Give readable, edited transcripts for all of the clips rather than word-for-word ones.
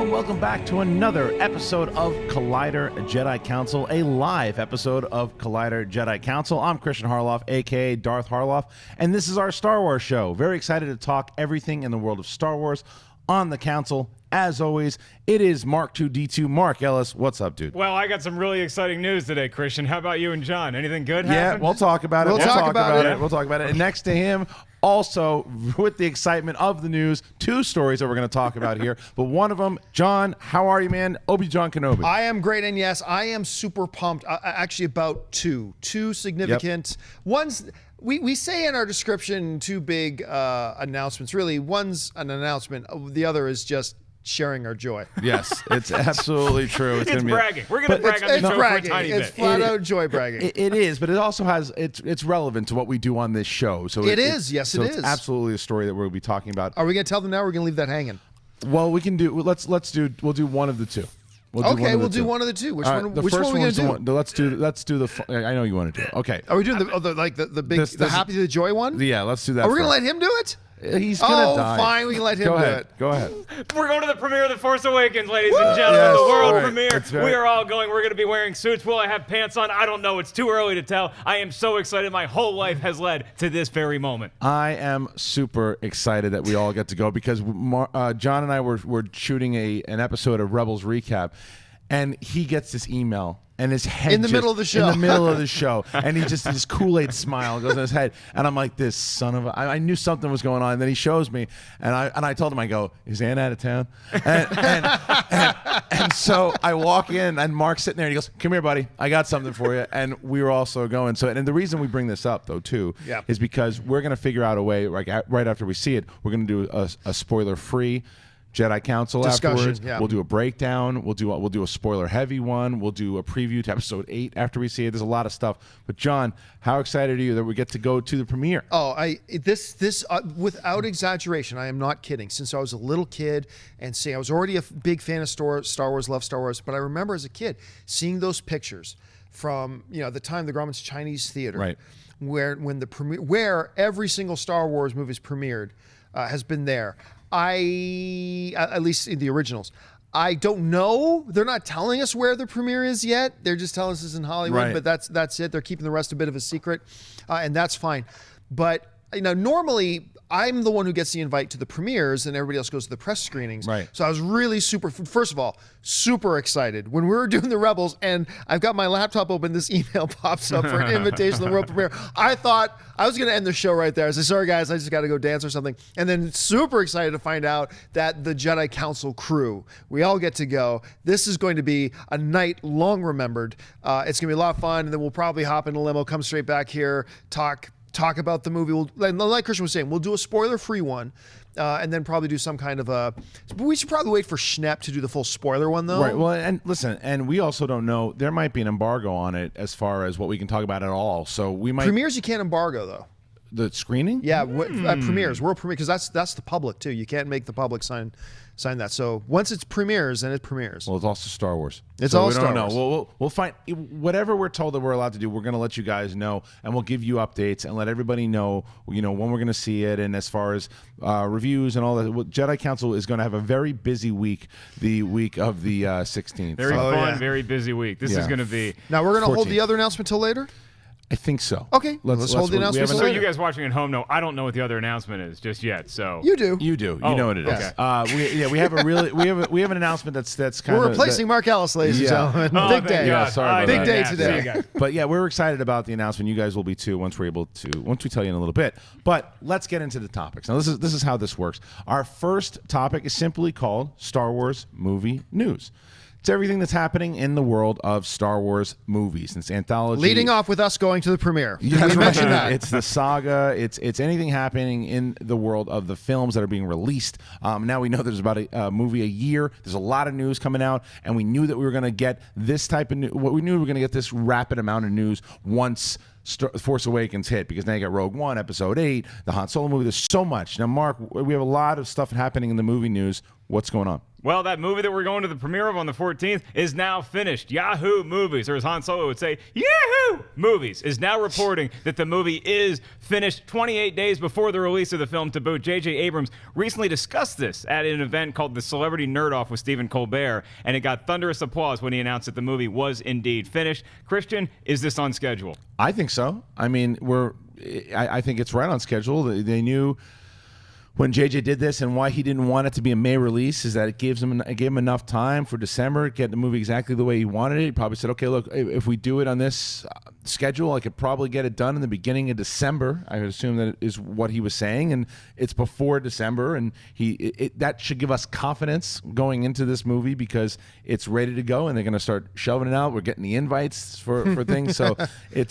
and welcome back to another episode of Collider Jedi Council, a live episode of Collider Jedi Council. I'm Kristian Harloff, aka Darth Harloff, and this is our Star Wars show. Very excited to talk everything in the world of Star Wars on the Council. As always, it is Mark 2D2, Mark Ellis. What's up, dude? Well, I got some really exciting news today, Kristian. How about you and John? Anything good Yeah, happened? we'll talk about it. We'll talk about it. We'll talk about it. And next to him, also with the excitement of the news, two stories that we're going to talk about here. But one of them, John, how are you, man? Obi-Wan Kenobi. I am great, and yes, I am super pumped. Actually, about two significant ones. We say in our description two big announcements. Really, one's an announcement. The other is just sharing our joy. Yes, it's absolutely true. It's bragging. We're going to brag on the show bragging. for a tiny It's bit. flat out joy bragging. It is, but it also has it's relevant to what we do on this show. So It is. Yes, it it's is. absolutely a story that we'll be talking about. Are we going to tell them now? Or are we going to leave that hanging? Well, we can do. We'll do one of the two. We'll do one of the two. Which All right, one? the Which first one are we going to do? one- Let's do the. I know you want to do it. Okay. Are we doing the big, This- the happy the joy one? Yeah, let's do that. Are we going to first. let him do it? He's gonna die. Fine. We can let him Go do ahead. it. Go ahead. We're going to the premiere of The Force Awakens, ladies and gentlemen. Yes, the world all right. premiere. That's very- We are all going. We're going to be wearing suits. Will I have pants on? I don't know. It's too early to tell. I am so excited. My whole life has led to this very moment. I am super excited that we all get to go because John and I were shooting an episode of Rebels Recap, and he gets this email. And his head In the middle of the show. In the middle of the show. And he just, this Kool-Aid smile goes in his head. And I'm like, this son of a... I knew something was going on. And then he shows me. And I told him, I go, is Ann out of town? And so I walk in, and Mark's sitting there, and he goes, come here, buddy. I got something for you. And we were also going. So, and the reason we bring this up, though, too, is because we're going to figure out a way, like right after we see it, we're going to do a spoiler-free Jedi Council discussion, afterwards. yeah. We'll do a breakdown. We'll do a spoiler heavy one. We'll do a preview to episode 8 after we see it. There's a lot of stuff. But John, how excited are you that we get to go to the premiere? Oh, this without exaggeration, I am not kidding. Since I was a little kid and I was already a big fan of Star Wars, love Star Wars, but I remember as a kid seeing those pictures from the time the Grauman's Chinese Theater, Right. where every single Star Wars movie is premiered, has been there. At least in the originals, I don't know. They're not telling us where the premiere is yet. They're just telling us it's in Hollywood, Right. but that's it. They're keeping the rest a bit of a secret, and that's fine. But normally I'm the one who gets the invite to the premieres, and everybody else goes to the press screenings. Right. So I was really first of all, super excited when we were doing the Rebels, and I've got my laptop open. This email pops up for an invitation to the world premiere. I thought I was going to end the show right there. I said, sorry guys, I just got to go dance or something. And then super excited to find out that the Jedi Council crew, we all get to go. This is going to be a night long remembered. It's going to be a lot of fun, and then we'll probably hop in a limo, come straight back here, talk about the movie. Like Kristian was saying, we'll do a spoiler-free one, and then probably do some kind of a... But we should probably wait for Schnepp to do the full spoiler one, though. Right. Well, and listen, and we also don't know. There might be an embargo on it as far as what we can talk about at all. So we might... Premieres you can't embargo, though. The screening? Yeah, premieres, world premiere, because that's the public, too. You can't make the public sign that. So once it's premieres, then it premieres. Well, it's also Star Wars. It's so all we Star don't know. Wars. We'll find whatever we're told that we're allowed to do. We're going to let you guys know, and we'll give you updates and let everybody know, when we're going to see it, and as far as reviews and all that. Jedi Council is going to have a very busy week, the week of the 16th. Very So fun, very busy week. This is going to be... Now we're going to hold 14th. the other announcement till later? I think so. Okay, let's hold the announcement So till you later. guys watching at home know, I don't know what the other announcement is just yet. So You do. You do. Oh, You know what it is. okay. We have a really we have an announcement that's kind We're of replacing Mark Ellis, ladies and gentlemen. Oh, Big thank day. Yeah, God. sorry about Big that. day Yeah, today. see you guys. But yeah, we're excited about the announcement. You guys will be too once we tell you in a little bit. But let's get into the topics. Now this is how this works. Our first topic is simply called Star Wars movie news. It's everything that's happening in the world of Star Wars movies. It's anthology. Leading off with us going to the premiere. Yeah, we mentioned that. It's the saga. It's anything happening in the world of the films that are being released. Now we know there's about a movie a year. There's a lot of news coming out, and we knew that we were going to get this type of news. We knew we were going to get this rapid amount of news once Force Awakens hit, because now you got Rogue One, Episode 8, the Han Solo movie. There's so much. Now, Mark, we have a lot of stuff happening in the movie news. What's going on? Well, that movie that we're going to the premiere of on the 14th is now finished. Yahoo Movies, or as Han Solo would say, Yahoo Movies, is now reporting that the movie is finished 28 days before the release of the film to boot. J.J. Abrams recently discussed this at an event called the Celebrity Nerd Off with Stephen Colbert, and it got thunderous applause when he announced that the movie was indeed finished. Kristian, is this on schedule? I think so. I mean, I think it's right on schedule. They knew when JJ did this and why he didn't want it to be a May release is that it gave him enough time for December, get the movie exactly the way he wanted it. He probably said, okay, look, if we do it on this schedule, I could probably get it done in the beginning of December. I would assume that is what he was saying, and it's before December, and that should give us confidence going into this movie because it's ready to go, and they're going to start shelving it out. We're getting the invites for things, so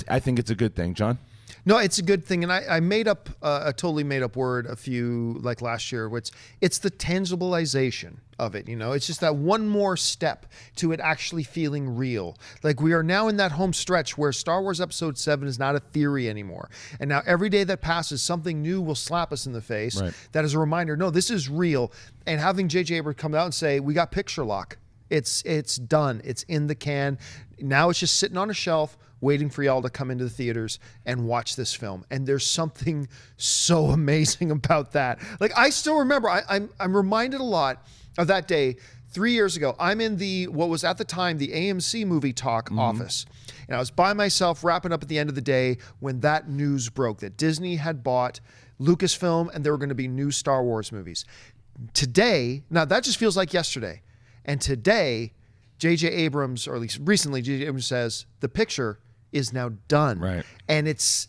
I think it's a good thing. John? No, it's a good thing, and I made up a totally made up word a few like last year. Which it's the tangibilization of it. It's just that one more step to it actually feeling real. Like we are now in that home stretch where Star Wars Episode 7 is not a theory anymore, and now every day that passes, something new will slap us in the face. Right. That is a reminder. No, this is real. And having J.J. Abrams come out and say we got picture lock. It's done. It's in the can. Now it's just sitting on a shelf, waiting for y'all to come into the theaters and watch this film. And there's something so amazing about that. Like I still remember, I'm reminded a lot of that day 3 years ago. I'm in what was at the time the AMC Movie Talk office. And I was by myself wrapping up at the end of the day when that news broke that Disney had bought Lucasfilm and there were going to be new Star Wars movies. Today, now that just feels like yesterday. And today, J.J. Abrams, or at least recently, J.J. Abrams says the picture is now done. Right. And it's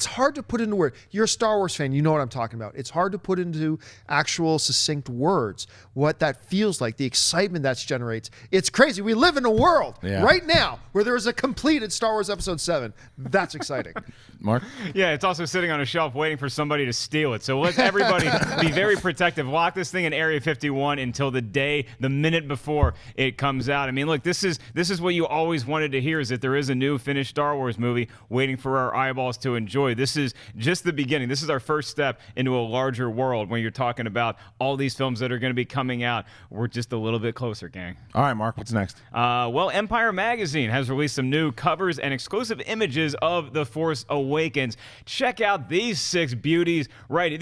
hard to put into words. You're a Star Wars fan. You know what I'm talking about. It's hard to put into actual succinct words what that feels like, the excitement that generates. It's crazy. We live in a world right now where there is a completed Star Wars Episode 7. That's exciting. Mark? Yeah, it's also sitting on a shelf waiting for somebody to steal it. So let's everybody be very protective. Lock this thing in Area 51 until the minute before it comes out. I mean, look, this is what you always wanted to hear, is that there is a new finished Star Wars movie waiting for our eyeballs to enjoy. This is just the beginning. This is our first step into a larger world when you're talking about all these films that are going to be coming out. We're just a little bit closer, gang. All right, Mark, what's next? Well, Empire Magazine has released some new covers and exclusive images of The Force Awakens. Check out these 7 beauties right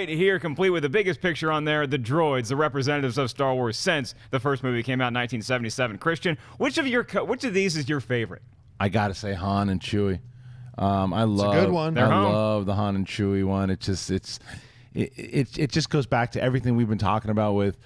here, complete with the biggest picture on there, the droids, the representatives of Star Wars since the first movie came out in 1977. Kristian, which of these is your favorite? I gotta say Han and Chewie. I love a good one. I love the Han and Chewie one. It just goes back to everything we've been talking about with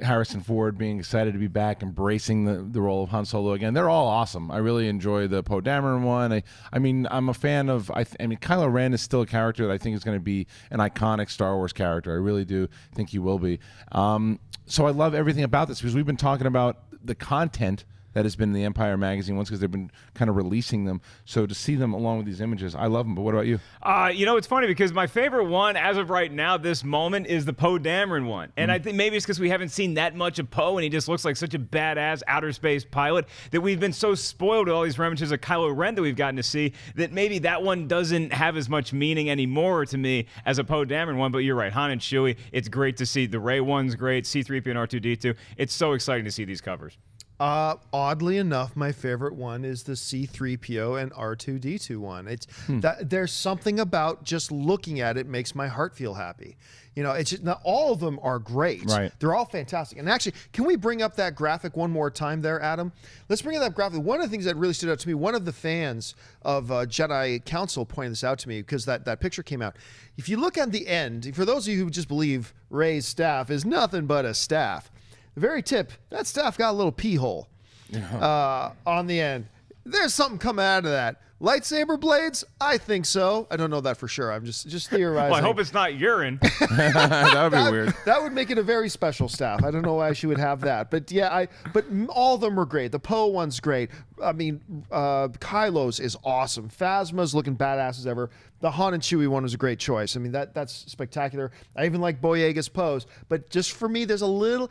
Harrison Ford being excited to be back, embracing the role of Han Solo again. They're all awesome. I really enjoy the Poe Dameron one. I mean, I'm a fan of. Kylo Ren is still a character that I think is going to be an iconic Star Wars character. I really do think he will be. So I love everything about this because we've been talking about the content that has been in the Empire Magazine ones because they've been kind of releasing them. So to see them along with these images, I love them. But what about you? It's funny because my favorite one as of right now, this moment, is the Poe Dameron one. And I think maybe it's because we haven't seen that much of Poe and he just looks like such a badass outer space pilot that we've been so spoiled with all these reminiscences of Kylo Ren that we've gotten to see that maybe that one doesn't have as much meaning anymore to me as a Poe Dameron one. But you're right, Han and Chewie, it's great to see. The Rey one's great, C-3PO and R2-D2. It's so exciting to see these covers. Oddly enough, my favorite one is the C-3PO and R2-D2 one. It's that there's something about just looking at it makes my heart feel happy. It's just, not all of them are great. Right. They're all fantastic. And actually, can we bring up that graphic one more time there, Adam? Let's bring up that graphic. One of the things that really stood out to me, one of the fans of Jedi Council pointed this out to me because that picture came out. If you look at the end, for those of you who just believe Rey's staff is nothing but a staff, the very tip, that staff got a little pee hole on the end. There's something coming out of that. Lightsaber blades? I think so. I don't know that for sure. I'm just theorizing. Well, I hope it's not urine. That would be weird. That would make it a very special staff. I don't know why she would have that. But yeah, but all of them were great. The Poe one's great. I mean, Kylo's is awesome. Phasma's looking badass as ever. The Han and Chewie one was a great choice. I mean, that's spectacular. I even like Boyega's pose. But just for me, there's a little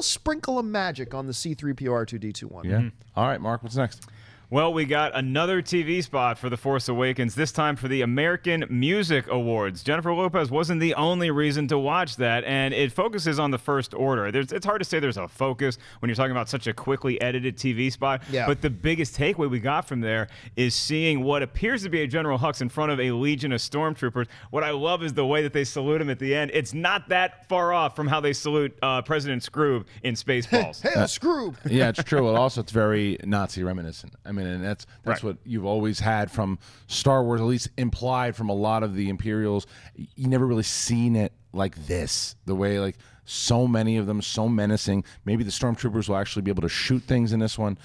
sprinkle of magic on the C-3PO R2-D2 one. Yeah. All right, Mark, what's next? Well, we got another TV spot for The Force Awakens, this time for the American Music Awards. Jennifer Lopez wasn't the only reason to watch that, and it focuses on the First Order. It's hard to say there's a focus when you're talking about such a quickly edited TV spot, but the biggest takeaway we got from there is seeing what appears to be a General Hux in front of a legion of stormtroopers. What I love is the way that they salute him at the end. It's not that far off from how they salute President Scroob in Spaceballs. Hail Scroob! Yeah, it's true. It's very Nazi reminiscent. I mean, and that's right. What you've always had from Star Wars, at least implied from a lot of the Imperials. You never really seen it like this, the way like so many of them, so menacing. Maybe the stormtroopers will actually be able to shoot things in this one.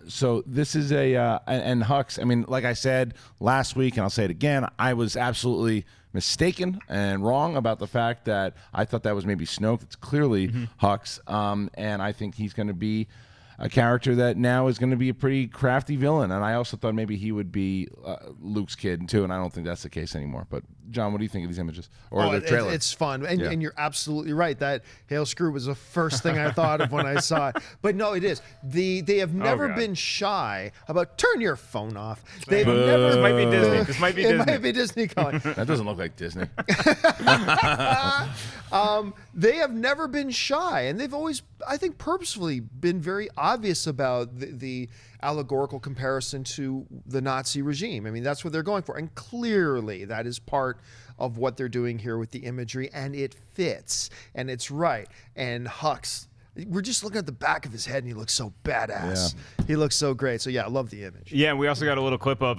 So this is and Hux, I mean, like I said last week, and I'll say it again, I was absolutely mistaken and wrong about the fact that I thought that was maybe Snoke. It's clearly Hux, and I think he's going to be a character that now is going to be a pretty crafty villain. And I also thought maybe he would be Luke's kid too, and I don't think that's the case anymore. But John, what do you think of these images or the trailer? It's fun, and you're absolutely right. That Hail Screw was the first thing I thought of when I saw it. But no, it is. They have never been shy about turn your phone off. They've never. This might be Disney. This might be Disney. It might be Disney calling. That doesn't look like Disney. They have never been shy, and they've always, I think, purposefully been very obvious about the allegorical comparison to the Nazi regime. I mean, that's what they're going for, and clearly that is part of what they're doing here with the imagery, and it fits, and it's right. And Hux, we're just looking at the back of his head, and he looks so badass. Yeah. He looks so great. So yeah, I love the image. Yeah, and we also got a little clip of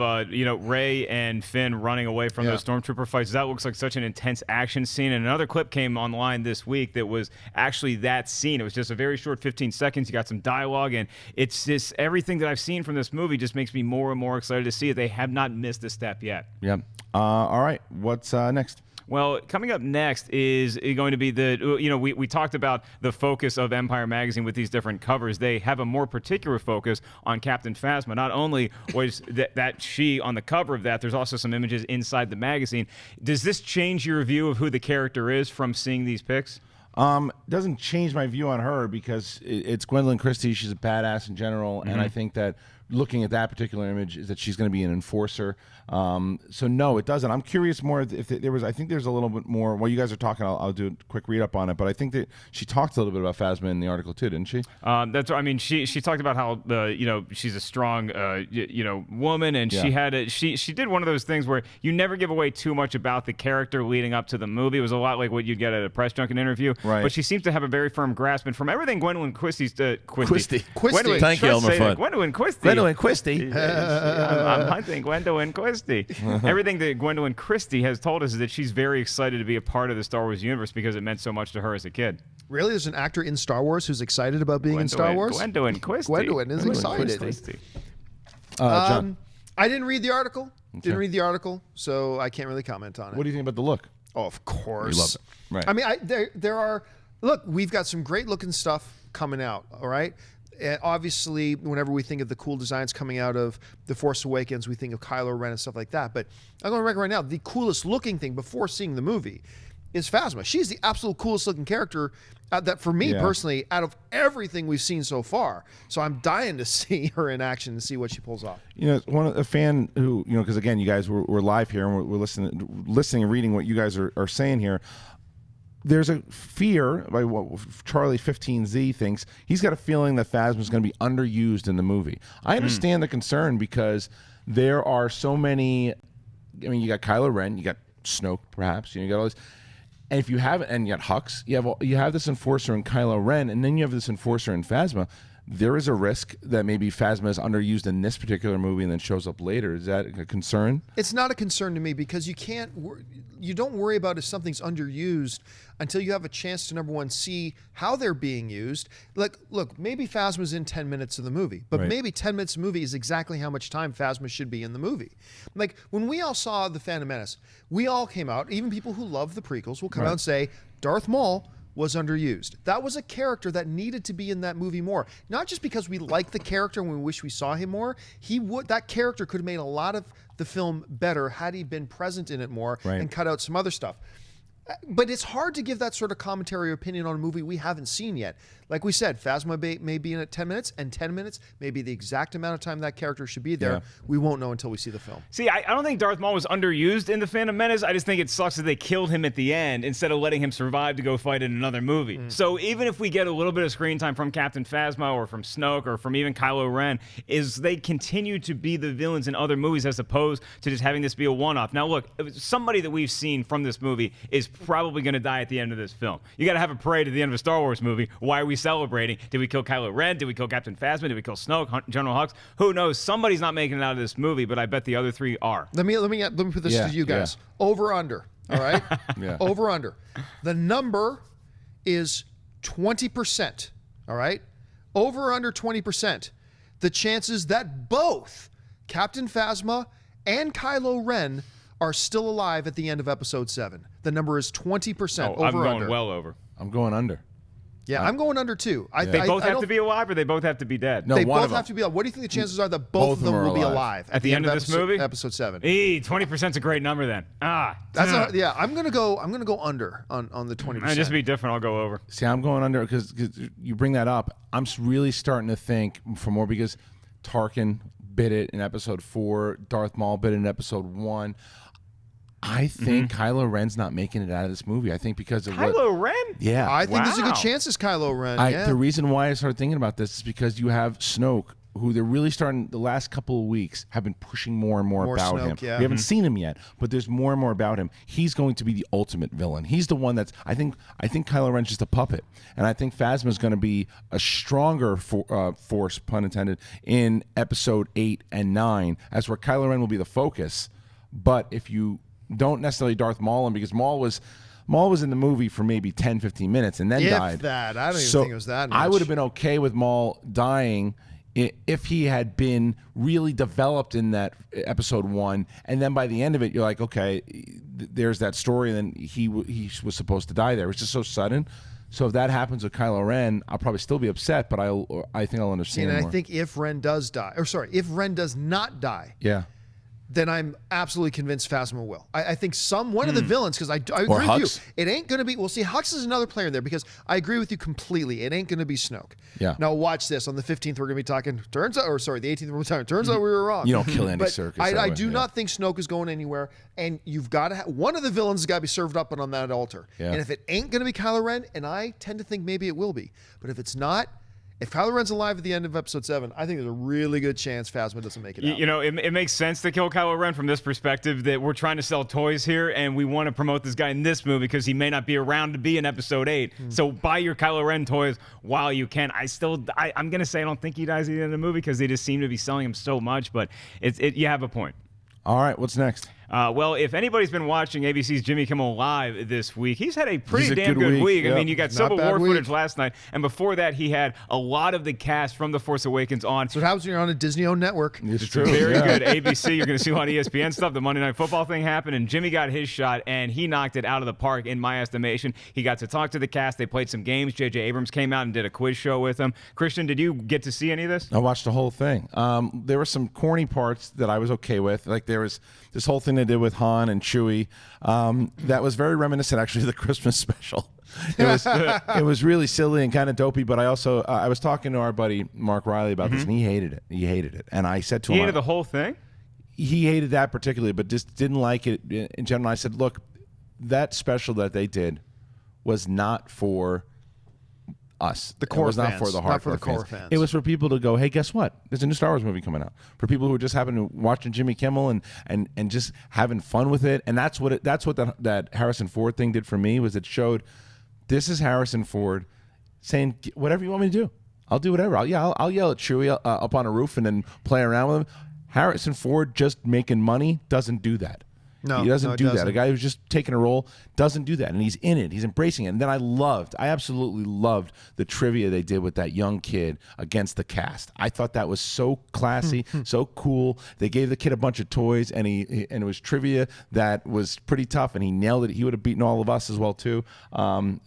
Rey and Finn running away from those stormtrooper fights. That looks like such an intense action scene. And another clip came online this week that was actually that scene. It was just a very short 15 seconds. You got some dialogue, and it's just everything that I've seen from this movie just makes me more and more excited to see it. They have not missed a step yet. Yeah. All right. What's next? Well, coming up next is going to be we talked about the focus of Empire Magazine with these different covers. They have a more particular focus on Captain Phasma. Not only was that she on the cover of that, there's also some images inside the magazine. Does this change your view of who the character is from seeing these pics? Doesn't change my view on her because it's Gwendolyn Christie. She's a badass in general, and I think that looking at that particular image is that she's going to be an enforcer. So no, it doesn't. I'm curious more if there was. I think there's a little bit more. While you guys are talking, I'll do a quick read up on it. But I think that she talked a little bit about Phasma in the article too, didn't she? That's. I mean, she talked about how she's a strong woman, and she did one of those things where you never give away too much about the character leading up to the movie. It was a lot like what you'd get at a press junket interview. Right. But she seems to have a very firm grasp, and from everything Gwendolyn Christie's Christie. Thank you, Elmer Fudd. Gwendolyn Christie. Gwendolyn Christie. I'm hunting Gwendolyn Christie. Everything that Gwendolyn Christie has told us is that she's very excited to be a part of the Star Wars universe because it meant so much to her as a kid. Really? There's an actor in Star Wars who's excited about being in Star Wars? Gwendolyn Christie. Gwendolyn is excited. Christie. John. I didn't read the article. Didn't read the article, so I can't really comment on it. What do you think about the look? Oh, of course. You love it. Right. I mean, there are... Look, we've got some great looking stuff coming out, all right? And obviously, whenever we think of the cool designs coming out of The Force Awakens, we think of Kylo Ren and stuff like that. But I'm going to reckon right now, the coolest looking thing before seeing the movie is Phasma. She's the absolute coolest looking character that, for me personally, out of everything we've seen so far. So I'm dying to see her in action and see what she pulls off. You know, one of a fan who, because again, you guys we're live here and we're listening and reading what you guys are saying here. There's a fear by what Charlie 15Z thinks. He's got a feeling that Phasma is going to be underused in the movie. I understand the concern because there are so many. I mean, you got Kylo Ren, you got Snoke, perhaps. You got all this, and if you have, and you got Hux, you have this enforcer in Kylo Ren, and then you have this enforcer in Phasma. There is a risk that maybe Phasma is underused in this particular movie and then shows up later. Is that a concern? It's not a concern to me because you don't worry about if something's underused until you have a chance to, number one, see how they're being used. Like, look, maybe Phasma's in 10 minutes of the movie, but maybe 10 minutes of the movie is exactly how much time Phasma should be in the movie. Like, when we all saw The Phantom Menace, we all came out, even people who love the prequels will come out and say, Darth Maul was underused. That was a character that needed to be in that movie more. Not just because we like the character and we wish we saw him more. That character could have made a lot of the film better had he been present in it more and cut out some other stuff. But it's hard to give that sort of commentary or opinion on a movie we haven't seen yet. Like we said, Phasma may be in at 10 minutes, and 10 minutes may be the exact amount of time that character should be there. Yeah. We won't know until we see the film. See, I don't think Darth Maul was underused in The Phantom Menace. I just think it sucks that they killed him at the end instead of letting him survive to go fight in another movie. So even if we get a little bit of screen time from Captain Phasma or from Snoke or from even Kylo Ren, is they continue to be the villains in other movies as opposed to just having this be a one-off. Now, look, somebody that we've seen from this movie is probably going to die at the end of this film. You got to have a parade at the end of a Star Wars movie. Why are we celebrating? Did we kill Kylo Ren? Did we kill Captain Phasma? Did we kill Snoke? General Hux? Who knows? Somebody's not making it out of this movie, but I bet the other three are. Let me put this to you guys. Over under. All right. Yeah. Over under. The number is 20%. All right. Over under 20%. The chances that both Captain Phasma and Kylo Ren are still alive at the end of Episode 7. The number is 20%. Oh, I'm going under. well over. I'm going under. Yeah, I'm going under too. They both have to be alive, or they both have to be dead? They one both of them. have to be alive. What do you think the chances are that both of them are will be alive. alive At the end of this movie? Episode 7. 20% is a great number then. Yeah, I'm gonna go under on the 20%. Just to be different, I'll go over. See, I'm going under because you bring that up. I'm really starting to think for more because Tarkin bit it in Episode 4. Darth Maul bit it in Episode 1. I think Kylo Ren's not making it out of this movie. I think because of Kylo Ren? Yeah. I think there's a Wow. good chance it's Kylo Ren. The reason why I started thinking about this is because you have Snoke, who they're really starting the last couple of weeks have been pushing more and more about Snoke, him. yeah. We haven't seen him yet, but there's more and more about him. He's going to be the ultimate villain. He's the one that's I think Kylo Ren's just a puppet, and I think Phasma is going to be a stronger force, pun intended, in Episode 8 and 9, as where Kylo Ren will be the focus. But if you don't necessarily Darth Maul him, because Maul was in the movie for maybe 10, 15 minutes and then If died. that. I don't even think it was that much. I would have been okay with Maul dying if he had been really developed in that Episode 1, and then by the end of it, you're like, okay, there's that story, and then he was supposed to die there. It's just so sudden. So if that happens with Kylo Ren, I'll probably still be upset, but I think I'll understand And more. I think if Ren does die, if Ren does not die, yeah. then I'm absolutely convinced Phasma will. I think one of the villains, because I agree with Hux. you. It ain't going to be, well, see, Hux is another player there because I agree with you completely. It ain't going to be Snoke. Yeah. Now watch this. On the 15th, we're going to be talking, the 18th, we're talking, turns out we were wrong. You don't kill Andy But Serkis. I do not think Snoke is going anywhere, and you've got to one of the villains has got to be served up on that altar. Yeah. And if it ain't going to be Kylo Ren, and I tend to think maybe it will be, but if it's not, if Kylo Ren's alive at the end of Episode 7, I think there's a really good chance Phasma doesn't make it out. You know, it makes sense to kill Kylo Ren from this perspective that we're trying to sell toys here, and we want to promote this guy in this movie because he may not be around to be in Episode 8. So buy your Kylo Ren toys while you can. I'm going to say I don't think he dies at the end of the movie because they just seem to be selling him so much, but you have a point. All right, what's next? Well, if anybody's been watching ABC's Jimmy Kimmel Live this week, he's had a pretty damn good week. Yep. I mean, you got Not Civil bad War week. footage last night, and before that, he had a lot of the cast from The Force Awakens on. So what happens when you're on a Disney-owned network? It's true. Very yeah. good. ABC, you're going to see a lot of ESPN stuff. The Monday Night Football thing happened, and Jimmy got his shot, and he knocked it out of the park, in my estimation. He got to talk to the cast. They played some games. J.J. Abrams came out and did a quiz show with him. Kristian, did you get to see any of this? I watched the whole thing. There were some corny parts that I was okay with. Like there was this whole thing they did with Han and Chewie. That was very reminiscent, actually, of the Christmas special. It was really silly and kind of dopey. But I also I was talking to our buddy Mark Riley about this, and he hated it. He hated it, and I said to He him, hated the whole thing? he hated that particularly, but just didn't like it in general. I said, look, that special that they did was not for us. The core It was not fans, for the not for hardcore the core fans. It was for people to go, hey, guess what? There's a new Star Wars movie coming out. For people who just happen to watching Jimmy Kimmel and just having fun with it. And that's what that Harrison Ford thing did for me, was it showed this is Harrison Ford saying, whatever you want me to do, I'll do whatever. I'll yell at Chewie up on a roof and then play around with him. Harrison Ford just making money doesn't do that. No, he doesn't no, it do that. doesn't. A guy who's just taking a role doesn't do that, and he's in it. He's embracing it. And then I absolutely loved the trivia they did with that young kid against the cast. I thought that was so classy, so cool. They gave the kid a bunch of toys, and it was trivia that was pretty tough, and he nailed it. He would have beaten all of us as well too.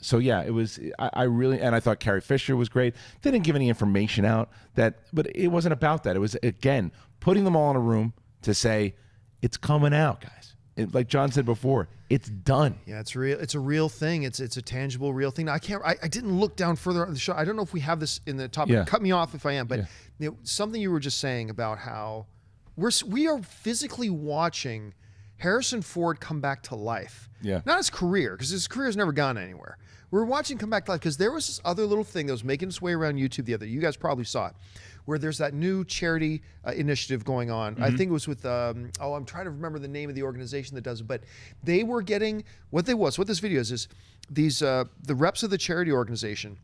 So yeah, it was. I really, and I thought Carrie Fisher was great. They didn't give any information out but it wasn't about that. It was, again, putting them all in a room to say, it's coming out, guys. like John said before, it's done. Yeah, it's real. It's a real thing. It's a tangible, real thing. Now, I didn't look down further on the show. I don't know if we have this in the topic. Yeah. Cut me off if I am. But something you were just saying about how we are physically watching Harrison Ford come back to life. Yeah. Not his career, because his career has never gone anywhere. We're watching come back to life because there was this other little thing that was making its way around YouTube the other. You guys probably saw it, where there's that new charity initiative going on. I think it was with I'm trying to remember the name of the organization that does it, but they were getting what this video is these the reps of the charity organization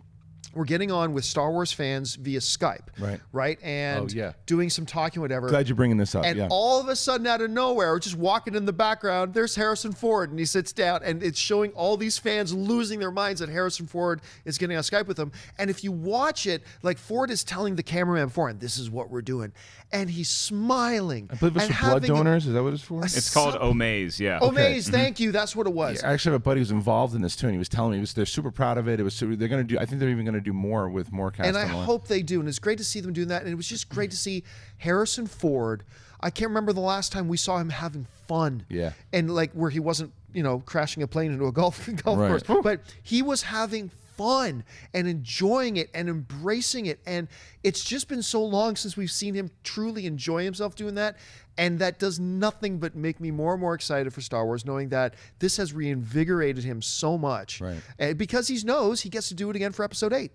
were getting on with Star Wars fans via Skype, right, and doing some talking, whatever. Glad you're bringing this up. And all of a sudden, out of nowhere, just walking in the background, there's Harrison Ford, and he sits down, and it's showing all these fans losing their minds that Harrison Ford is getting on Skype with them. And if you watch it, like Ford is telling the cameraman before, and this is what we're doing, and he's smiling. I believe it's for blood donors. Is that what it's for? It's called Omaze, yeah. Omaze, thank you. That's what it was. Yeah, I actually have a buddy who's involved in this too, and he was telling me they're super proud of it. They're going to do. I think they're even going to do more with more cast. And I hope they do. And it's great to see them doing that. And it was just great to see Harrison Ford. I can't remember the last time we saw him having fun. Yeah. And like where he wasn't, crashing a plane into a golf course, but he was having fun and enjoying it and embracing it. And it's just been so long since we've seen him truly enjoy himself doing that. And that does nothing but make me more and more excited for Star Wars, knowing that this has reinvigorated him so much. Right. And because he knows he gets to do it again for Episode 8.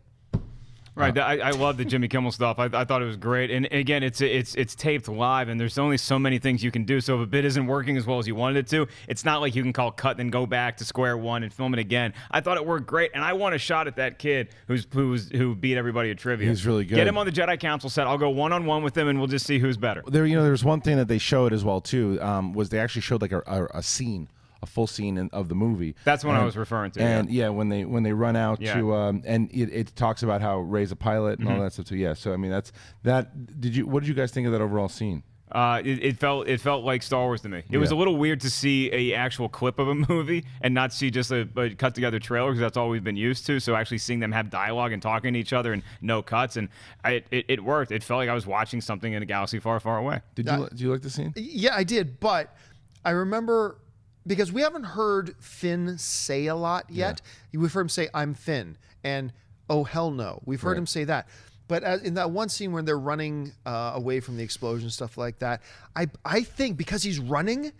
Right, I love the Jimmy Kimmel stuff. I thought it was great, and again, it's taped live, and there's only so many things you can do. So if a bit isn't working as well as you wanted it to, it's not like you can call cut and then go back to square one and film it again. I thought it worked great, and I want a shot at that kid who beat everybody at trivia. He's really good. Get him on the Jedi Council set. I'll go one-on-one with him, and we'll just see who's better. There's one thing that they showed as well too. Was they actually showed like a scene. A full scene of the movie. That's what I was referring to. And when they run out to and it talks about how Rey's a pilot and all that stuff too. Yeah. So I mean what did you guys think of that overall scene? It felt like Star Wars to me. It was a little weird to see a actual clip of a movie and not see just a cut together trailer, because that's all we've been used to. So actually seeing them have dialogue and talking to each other and no cuts, and it worked. It felt like I was watching something in a galaxy far, far away. Did you like the scene? Yeah, I did. But I remember, because we haven't heard Finn say a lot yet. Yeah. We've heard him say, "I'm Finn," and "Oh, hell no." We've heard him say that. But in that one scene when they're running away from the explosion, stuff like that, I think because he's running,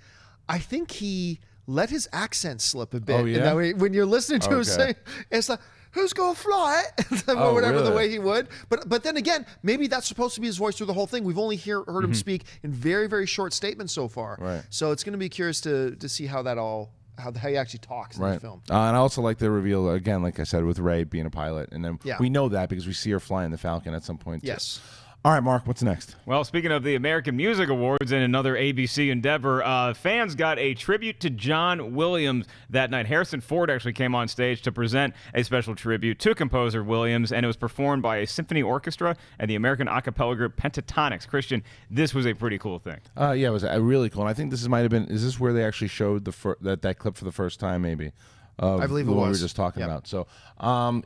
I think he let his accent slip a bit. Oh, yeah? And that way, when you're listening to him say, it's like, "Who's gonna fly it?" or whatever, really? The way he would. But then again, maybe that's supposed to be his voice through the whole thing. We've only heard him speak in very, very short statements so far. Right. So it's going to be curious to see how that all how he actually talks in the film. And I also like the reveal again, like I said, with Rey being a pilot, and then we know that because we see her flying the Falcon at some point. Yes. All right, Mark, what's next? Well, speaking of the American Music Awards and another ABC endeavor, fans got a tribute to John Williams that night. Harrison Ford actually came on stage to present a special tribute to composer Williams, and it was performed by a symphony orchestra and the American a cappella group Pentatonics. Kristian, this was a pretty cool thing. Yeah, it was really cool. And I think this might have been, is this where they actually showed that clip for the first time, maybe? I believe it was. The one we were just talking about. So,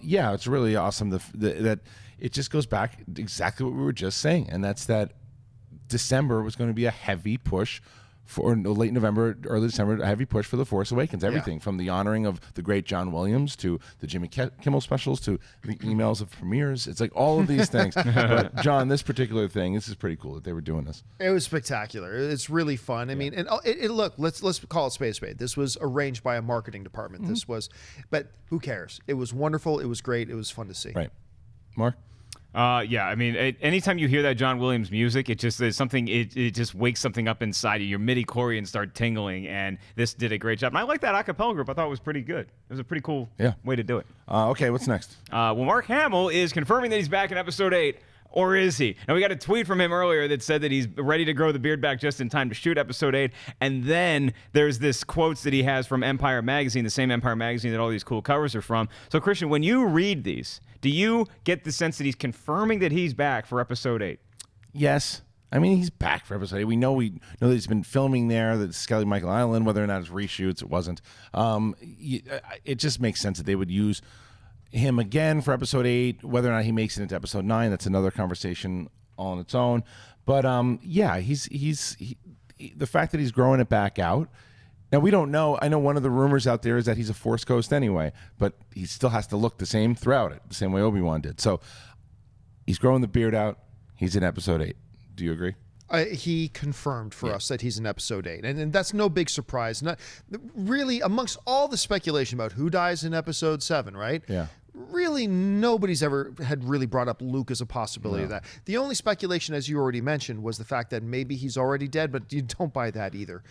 yeah, it's really awesome that it just goes back exactly what we were just saying, and that's that December was going to be a heavy push for late November, early December, a heavy push for The Force Awakens. Everything from the honoring of the great John Williams to the Jimmy Kimmel specials to the emails of premieres. It's like all of these things. But John, this particular thing, this is pretty cool that they were doing this. It was spectacular. It's really fun. I mean, and look, let's call it spade. This was arranged by a marketing department. This was, but who cares? It was wonderful. It was great. It was fun to see. Right, Mark. Yeah, I mean, anytime you hear that John Williams music, it just is something. It just wakes something up inside you. Your midi-chlorians start tingling, and this did a great job. And I like that a cappella group. I thought it was pretty good. It was a pretty cool way to do it. Okay, what's next? Well, Mark Hamill is confirming that he's back in Episode 8. Or is he? And we got a tweet from him earlier that said that he's ready to grow the beard back just in time to shoot Episode 8. And then there's this quotes that he has from Empire Magazine, the same Empire Magazine that all these cool covers are from. So, Kristian, when you read these, do you get the sense that he's confirming that he's back for Episode 8? Yes. I mean, he's back for Episode 8. We know that he's been filming there, that Skelly Michael Island, whether or not it's reshoots, it wasn't. It just makes sense that they would use him again for Episode 8. Whether or not he makes it into Episode 9, that's another conversation all on its own. But yeah, he's the fact that he's growing it back out Now, we don't know. I know one of the rumors out there is that he's a Force ghost anyway, but he still has to look the same throughout it, the same way Obi-Wan did. So he's growing the beard out. He's in Episode 8. Do you agree? He confirmed for us that he's in Episode 8. And that's no big surprise. Not really, amongst all the speculation about who dies in Episode 7, right? Yeah. Really, nobody's ever had really brought up Luke as a possibility of that. The only speculation, as you already mentioned, was the fact that maybe he's already dead, but you don't buy that either.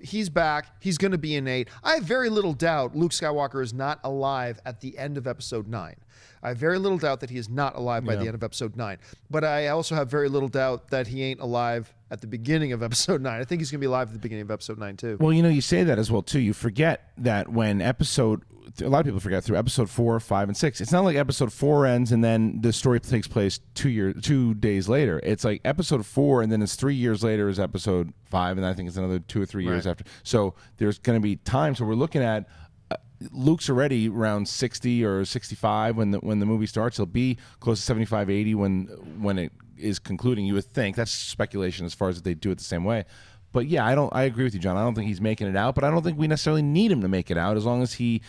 He's back. He's going to be in 8. I have very little doubt Luke Skywalker is not alive at the end of Episode 9. I have very little doubt that he is not alive by the end of Episode 9. But I also have very little doubt that he ain't alive at the beginning of Episode 9. I think he's going to be alive at the beginning of Episode 9, too. Well, you say that as well, too. You forget that when a lot of people forget through Episode 4, 5, and 6. It's not like Episode 4 ends and then the story takes place 2 days later. It's like Episode 4 and then it's 3 years later is Episode 5, and I think it's another 2 or 3 years after. So there's going to be times where we're looking at Luke's already around 60 or 65 when the movie starts. He'll be close to 75, 80 when it is concluding. You would think that's speculation as far as if they do it the same way. But yeah, I agree with you, John. I don't think he's making it out, but I don't think we necessarily need him to make it out as long as he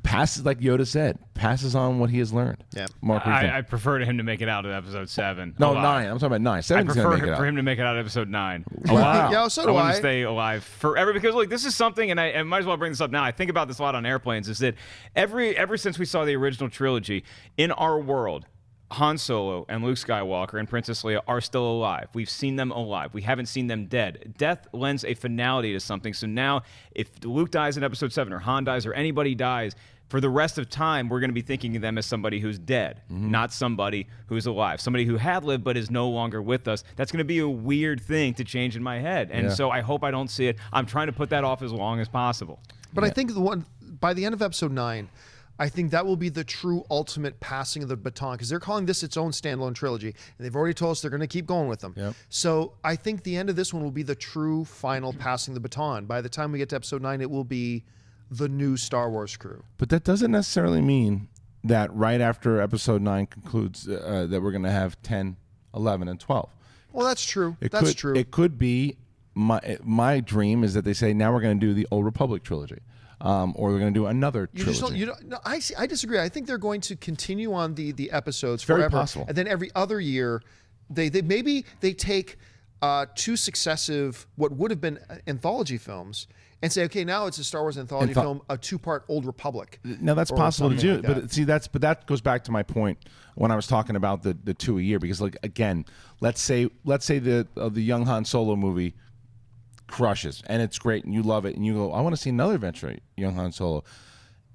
passes, like Yoda said, passes on what he has learned. Yeah, Mark, what do you think? I prefer him to make it out of Episode 7. No, alive. 9. I'm talking about 9. 7's I gonna prefer make it out. for him to make it out of Episode 9. Wow. Yeah, so I do want I. to stay alive forever because, like, this is something, and I might as well bring this up now. I think about this a lot on airplanes. Is that ever since we saw the original trilogy in our world, Han Solo and Luke Skywalker and Princess Leia are still alive. We've seen them alive. We haven't seen them dead. Death lends a finality to something. So now, if Luke dies in Episode 7 or Han dies or anybody dies, for the rest of time, we're going to be thinking of them as somebody who's dead, not somebody who's alive. Somebody who had lived but is no longer with us. That's going to be a weird thing to change in my head. And so I hope I don't see it. I'm trying to put that off as long as possible. But I think by the end of Episode 9, I think that will be the true ultimate passing of the baton, because they're calling this its own standalone trilogy, and they've already told us they're going to keep going with them. Yep. So I think the end of this one will be the true final passing the baton. By the time we get to Episode 9, it will be the new Star Wars crew. But that doesn't necessarily mean that right after Episode 9 concludes that we're going to have 10, 11, and 12. Well, that's true. That's true. It could be my dream is that they say now we're going to do the Old Republic trilogy. Or we're going to do another trilogy. No, I disagree. I think they're going to continue on the episodes Very forever. possible. And then every other year, they take 2 successive, what would have been anthology films, and say, okay, now it's a Star Wars anthology film, a 2-part Old Republic. Now that's possible to do, like that. but that goes back to my point when I was talking about the 2 a year, because like again, let's say the young Han Solo movie crushes and it's great and you love it and you go, I want to see another adventure young Han Solo,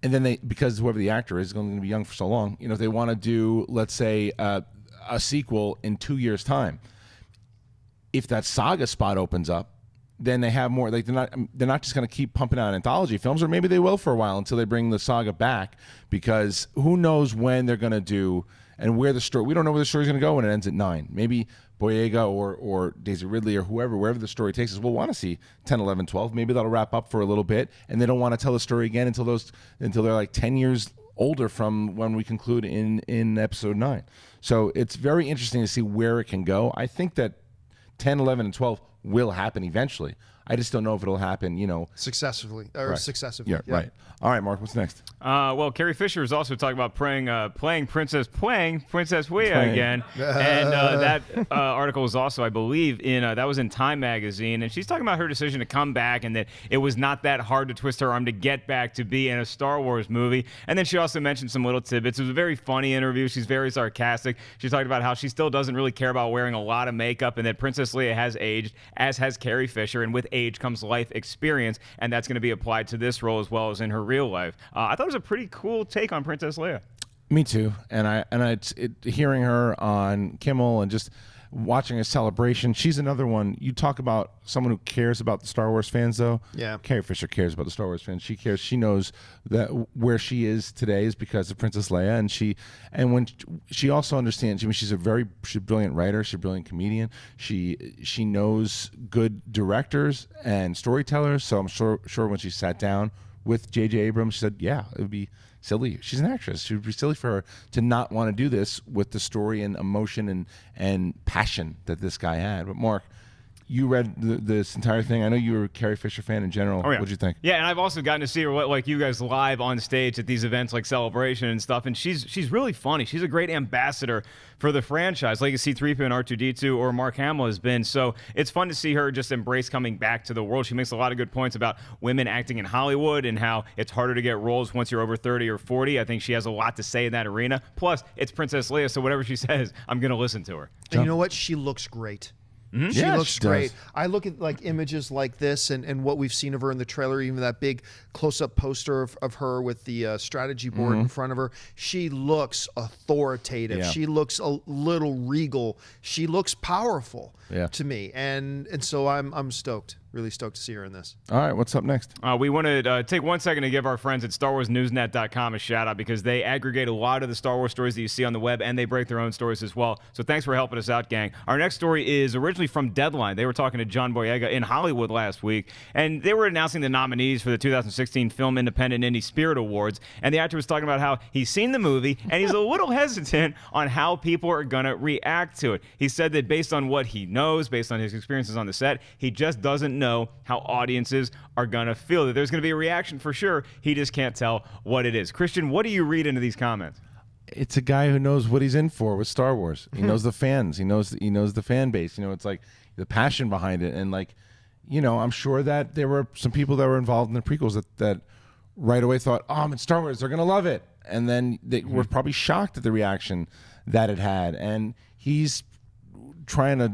and then because whoever the actor is going to be young for so long, if they want to do, let's say, a sequel in 2 years' time, if that saga spot opens up, then they have more. Like they're not just going to keep pumping out anthology films, or maybe they will for a while until they bring the saga back, because who knows when they're going to do and where the story. We don't know where the story's going to go when it ends at 9. Maybe Boyega or Daisy Ridley or wherever the story takes us, we'll want to see 10, 11, 12. Maybe that'll wrap up for a little bit, and they don't want to tell the story again until they're like 10 years older from when we conclude in Episode 9. So it's very interesting to see where it can go. I think that 10, 11, and 12 will happen eventually. I just don't know if it'll happen, Successively. Successively. Yeah, right. All right, Mark, what's next? Well, Carrie Fisher is also talking about playing Princess Leia again, and that article was also, I believe, that was in Time magazine, and she's talking about her decision to come back and that it was not that hard to twist her arm to get back to be in a Star Wars movie. And then she also mentioned some little tidbits. It was a very funny interview. She's very sarcastic. She talked about how she still doesn't really care about wearing a lot of makeup, and that Princess Leia has aged, as has Carrie Fisher, and with age comes life experience, and that's going to be applied to this role as well as in her real life. I thought it was a pretty cool take on Princess Leia. Me too. And hearing her on Kimmel and just watching a celebration. She's another one. You talk about someone who cares about the Star Wars fans, though. Yeah. Carrie Fisher cares about the Star Wars fans. She cares. She knows that where she is today is because of Princess Leia, and when she also understands. I mean, she's a brilliant writer. She's a brilliant comedian. She knows good directors and storytellers. So I'm sure when she sat down with J.J. Abrams, she said, "Yeah, it would be silly. She's an actress. It would be silly for her to not want to do this with the story and emotion and passion that this guy had." But Mark, you read this entire thing. I know you were a Carrie Fisher fan in general. Oh, yeah. What'd you think? Yeah, and I've also gotten to see her like you guys live on stage at these events like Celebration and stuff, and she's really funny. She's a great ambassador for the franchise, like C-3PO and R2-D2 or Mark Hamill has been. So it's fun to see her just embrace coming back to the world. She makes a lot of good points about women acting in Hollywood and how it's harder to get roles once you're over 30 or 40. I think she has a lot to say in that arena. Plus, it's Princess Leia, so whatever she says, I'm going to listen to her. And you know what? She looks great. Mm-hmm. She Yeah, looks she great. does. I look at like images like this and what we've seen of her in the trailer, even that big close-up poster of her with the strategy board in front of her. She looks authoritative. Yeah. She looks a little regal. She looks powerful to me, and so I'm stoked. Really stoked to see her in this. All right, what's up next? We want to take 1 second to give our friends at StarWarsNewsNet.com a shout out because they aggregate a lot of the Star Wars stories that you see on the web and they break their own stories as well. So thanks for helping us out, gang. Our next story is originally from Deadline. They were talking to John Boyega in Hollywood last week, and they were announcing the nominees for the 2016 Film Independent Indie Spirit Awards. And the actor was talking about how he's seen the movie and he's a little hesitant on how people are going to react to it. He said that based on what he knows, based on his experiences on the set, he just doesn't know how audiences are going to feel. That there's going to be a reaction for sure. He just can't tell what it is. Kristian, what do you read into these comments? It's a guy who knows what he's in for with Star Wars. He knows the fans. He knows the fan base. It's like the passion behind it. And like, I'm sure that there were some people that were involved in the prequels that right away thought, oh, I'm in Star Wars, they're going to love it. And then they were probably shocked at the reaction that it had. And he's trying to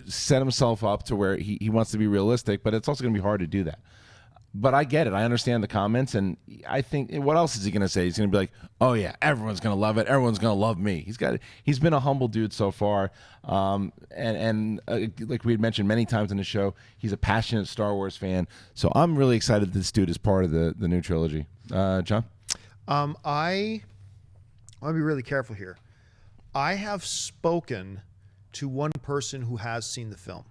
set himself up to where he wants to be realistic, but it's also going to be hard to do that. But I get it. I understand the comments, and I think, what else is he going to say? He's going to be like, oh yeah, everyone's going to love it. Everyone's going to love me. He's been a humble dude so far. And like we had mentioned many times in the show, he's a passionate Star Wars fan. So I'm really excited that this dude is part of the new trilogy. John? I want to be really careful here. I have spoken to one person who has seen the film.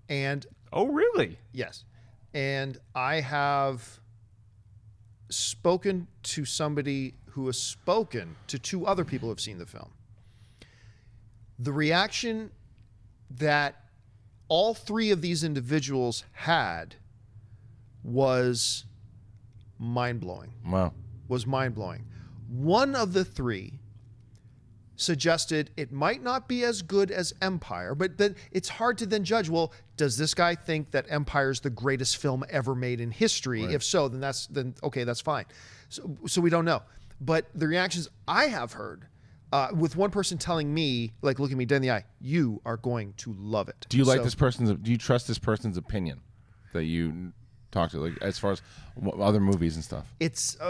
And Oh, really? yes. And I have spoken to somebody who has spoken to two other people who have seen the film. The reaction that all three of these individuals had was mind-blowing. Wow. Was mind-blowing. One of the three suggested it might not be as good as Empire, but then it's hard to then judge, well, does this guy think that Empire is the greatest film ever made in history? Right. If so, then okay, that's fine. So we don't know. But the reactions I have heard, with one person telling me, like, look at me dead in the eye, you are going to love it. Do you like do you trust this person's opinion that you talk to, like, as far as other movies and stuff? It's I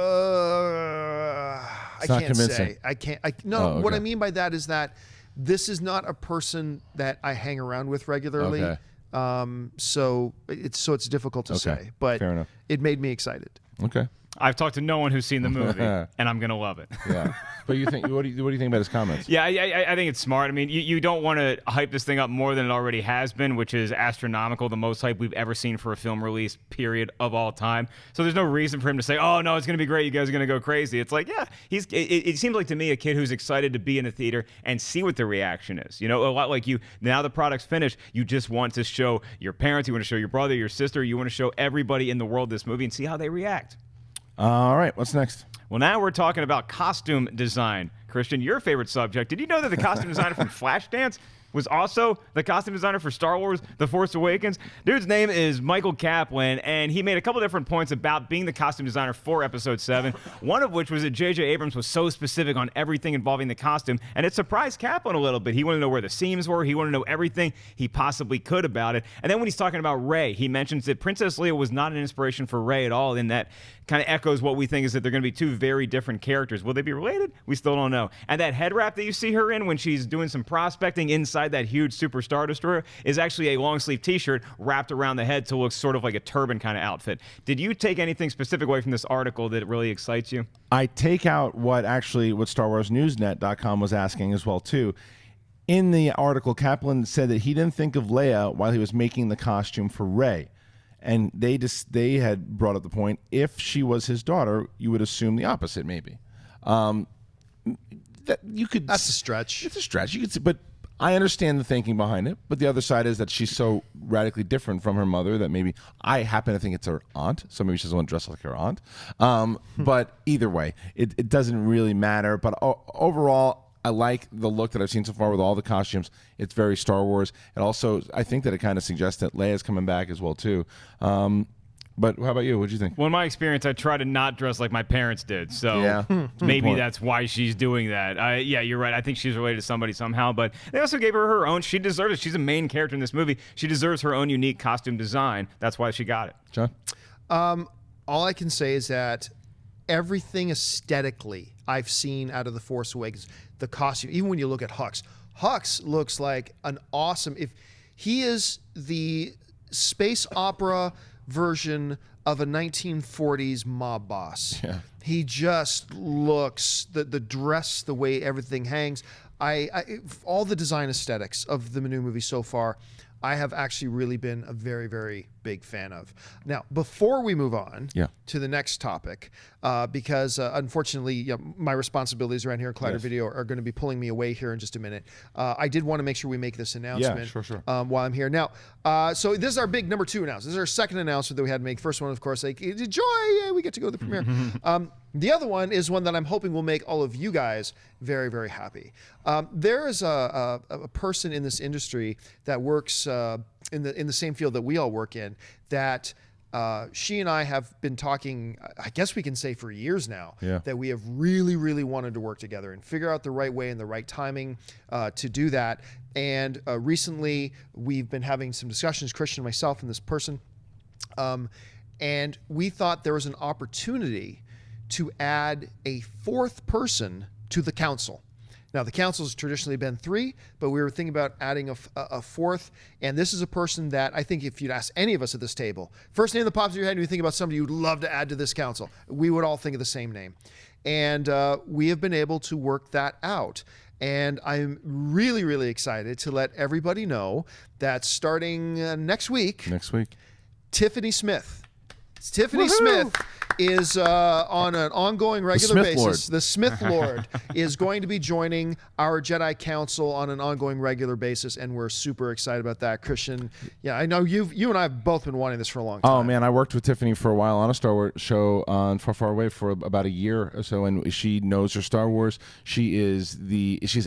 not can't convincing. say. I can't. Oh, What okay. I mean by that is that this is not a person that I hang around with regularly. Okay. So it's difficult to Okay. say, but Fair enough. it made me excited. Okay. I've talked to no one who's seen the movie, and I'm going to love it. Yeah. But what do you think about his comments? Yeah, I think it's smart. I mean, you don't want to hype this thing up more than it already has been, which is astronomical, the most hype we've ever seen for a film release, period, of all time. So there's no reason for him to say, oh, no, it's going to be great, you guys are going to go crazy. It's like, yeah, it seems like to me a kid who's excited to be in a theater and see what the reaction is. A lot like you, now the product's finished, you just want to show your parents, you want to show your brother, your sister, you want to show everybody in the world this movie and see how they react. All right, what's next? Well, now we're talking about costume design. Kristian, your favorite subject. Did you know that the costume designer from Flashdance was also the costume designer for Star Wars The Force Awakens? Dude's name is Michael Kaplan, and he made a couple different points about being the costume designer for Episode 7, one of which was that J.J. Abrams was so specific on everything involving the costume, and it surprised Kaplan a little bit. He wanted to know where the seams were. He wanted to know everything he possibly could about it. And then when he's talking about Rey, he mentions that Princess Leia was not an inspiration for Rey at all, in that kind of echoes what we think is that they're going to be two very different characters. Will they be related? We still don't know. And that head wrap that you see her in when she's doing some prospecting inside that huge Super Star Destroyer is actually a long sleeve t-shirt wrapped around the head to look sort of like a turban kind of outfit. Did you take anything specific away from this article that really excites you? I take out what StarWarsNewsNet.com was asking as well too. In the article, Kaplan said that he didn't think of Leia while he was making the costume for Rey. And they had brought up the point, if she was his daughter, you would assume the opposite, maybe. That's a stretch. It's a stretch. You could see, but I understand the thinking behind it, but the other side is that she's so radically different from her mother that maybe I happen to think it's her aunt, so maybe she doesn't want to dress like her aunt. But either way, it doesn't really matter. But overall, I like the look that I've seen so far with all the costumes. It's very Star Wars. It also, I think that it kind of suggests that Leia's coming back as well too. But how about you? What'd you think? Well, in my experience, I try to not dress like my parents did. So Yeah. maybe that's why she's doing that. Yeah, you're right. I think she's related to somebody somehow. But they also gave her own. She deserves it. She's a main character in this movie. She deserves her own unique costume design. That's why she got it. John? All I can say is that everything aesthetically I've seen out of The Force Awakens, the costume, even when you look at Hux looks like an awesome, if he is the space opera version of a 1940s mob boss. Yeah. He just looks, the dress, the way everything hangs. All the design aesthetics of the new movie so far, I have actually really been a very, very big fan of. Now, before we move on to the next topic, because unfortunately, my responsibilities around here at Collider Video are going to be pulling me away here in just a minute. I did want to make sure we make this announcement while I'm here. Now, so this is our big number 2 announcement. This is our second announcement that we had to make. First one, of course, like, joy, yeah, we get to go to the premiere. The other one is one that I'm hoping will make all of you guys very, very happy. There is a person in this industry that works in the same field that we all work in, that she and I have been talking, I guess we can say for years now, that we have really, really wanted to work together and figure out the right way and the right timing to do that. And recently we've been having some discussions, Kristian, myself, and this person, and we thought there was an opportunity to add a 4th person to the council. Now, the council has traditionally been 3, but we were thinking about adding a 4th, and this is a person that I think if you'd ask any of us at this table, first name that pops in your head and you think about somebody you'd love to add to this council, we would all think of the same name. And we have been able to work that out. And I'm really, really excited to let everybody know that starting next week, Tiffany Smith. Tiffany Smith is on an ongoing regular basis. The Smith Lord is going to be joining our Jedi Council on an ongoing regular basis, and we're super excited about that. Kristian, yeah, I know you and I have both been wanting this for a long time. Oh man, I worked with Tiffany for a while on a Star Wars show on Far Far Away for about a year or so, and she knows her Star Wars. She's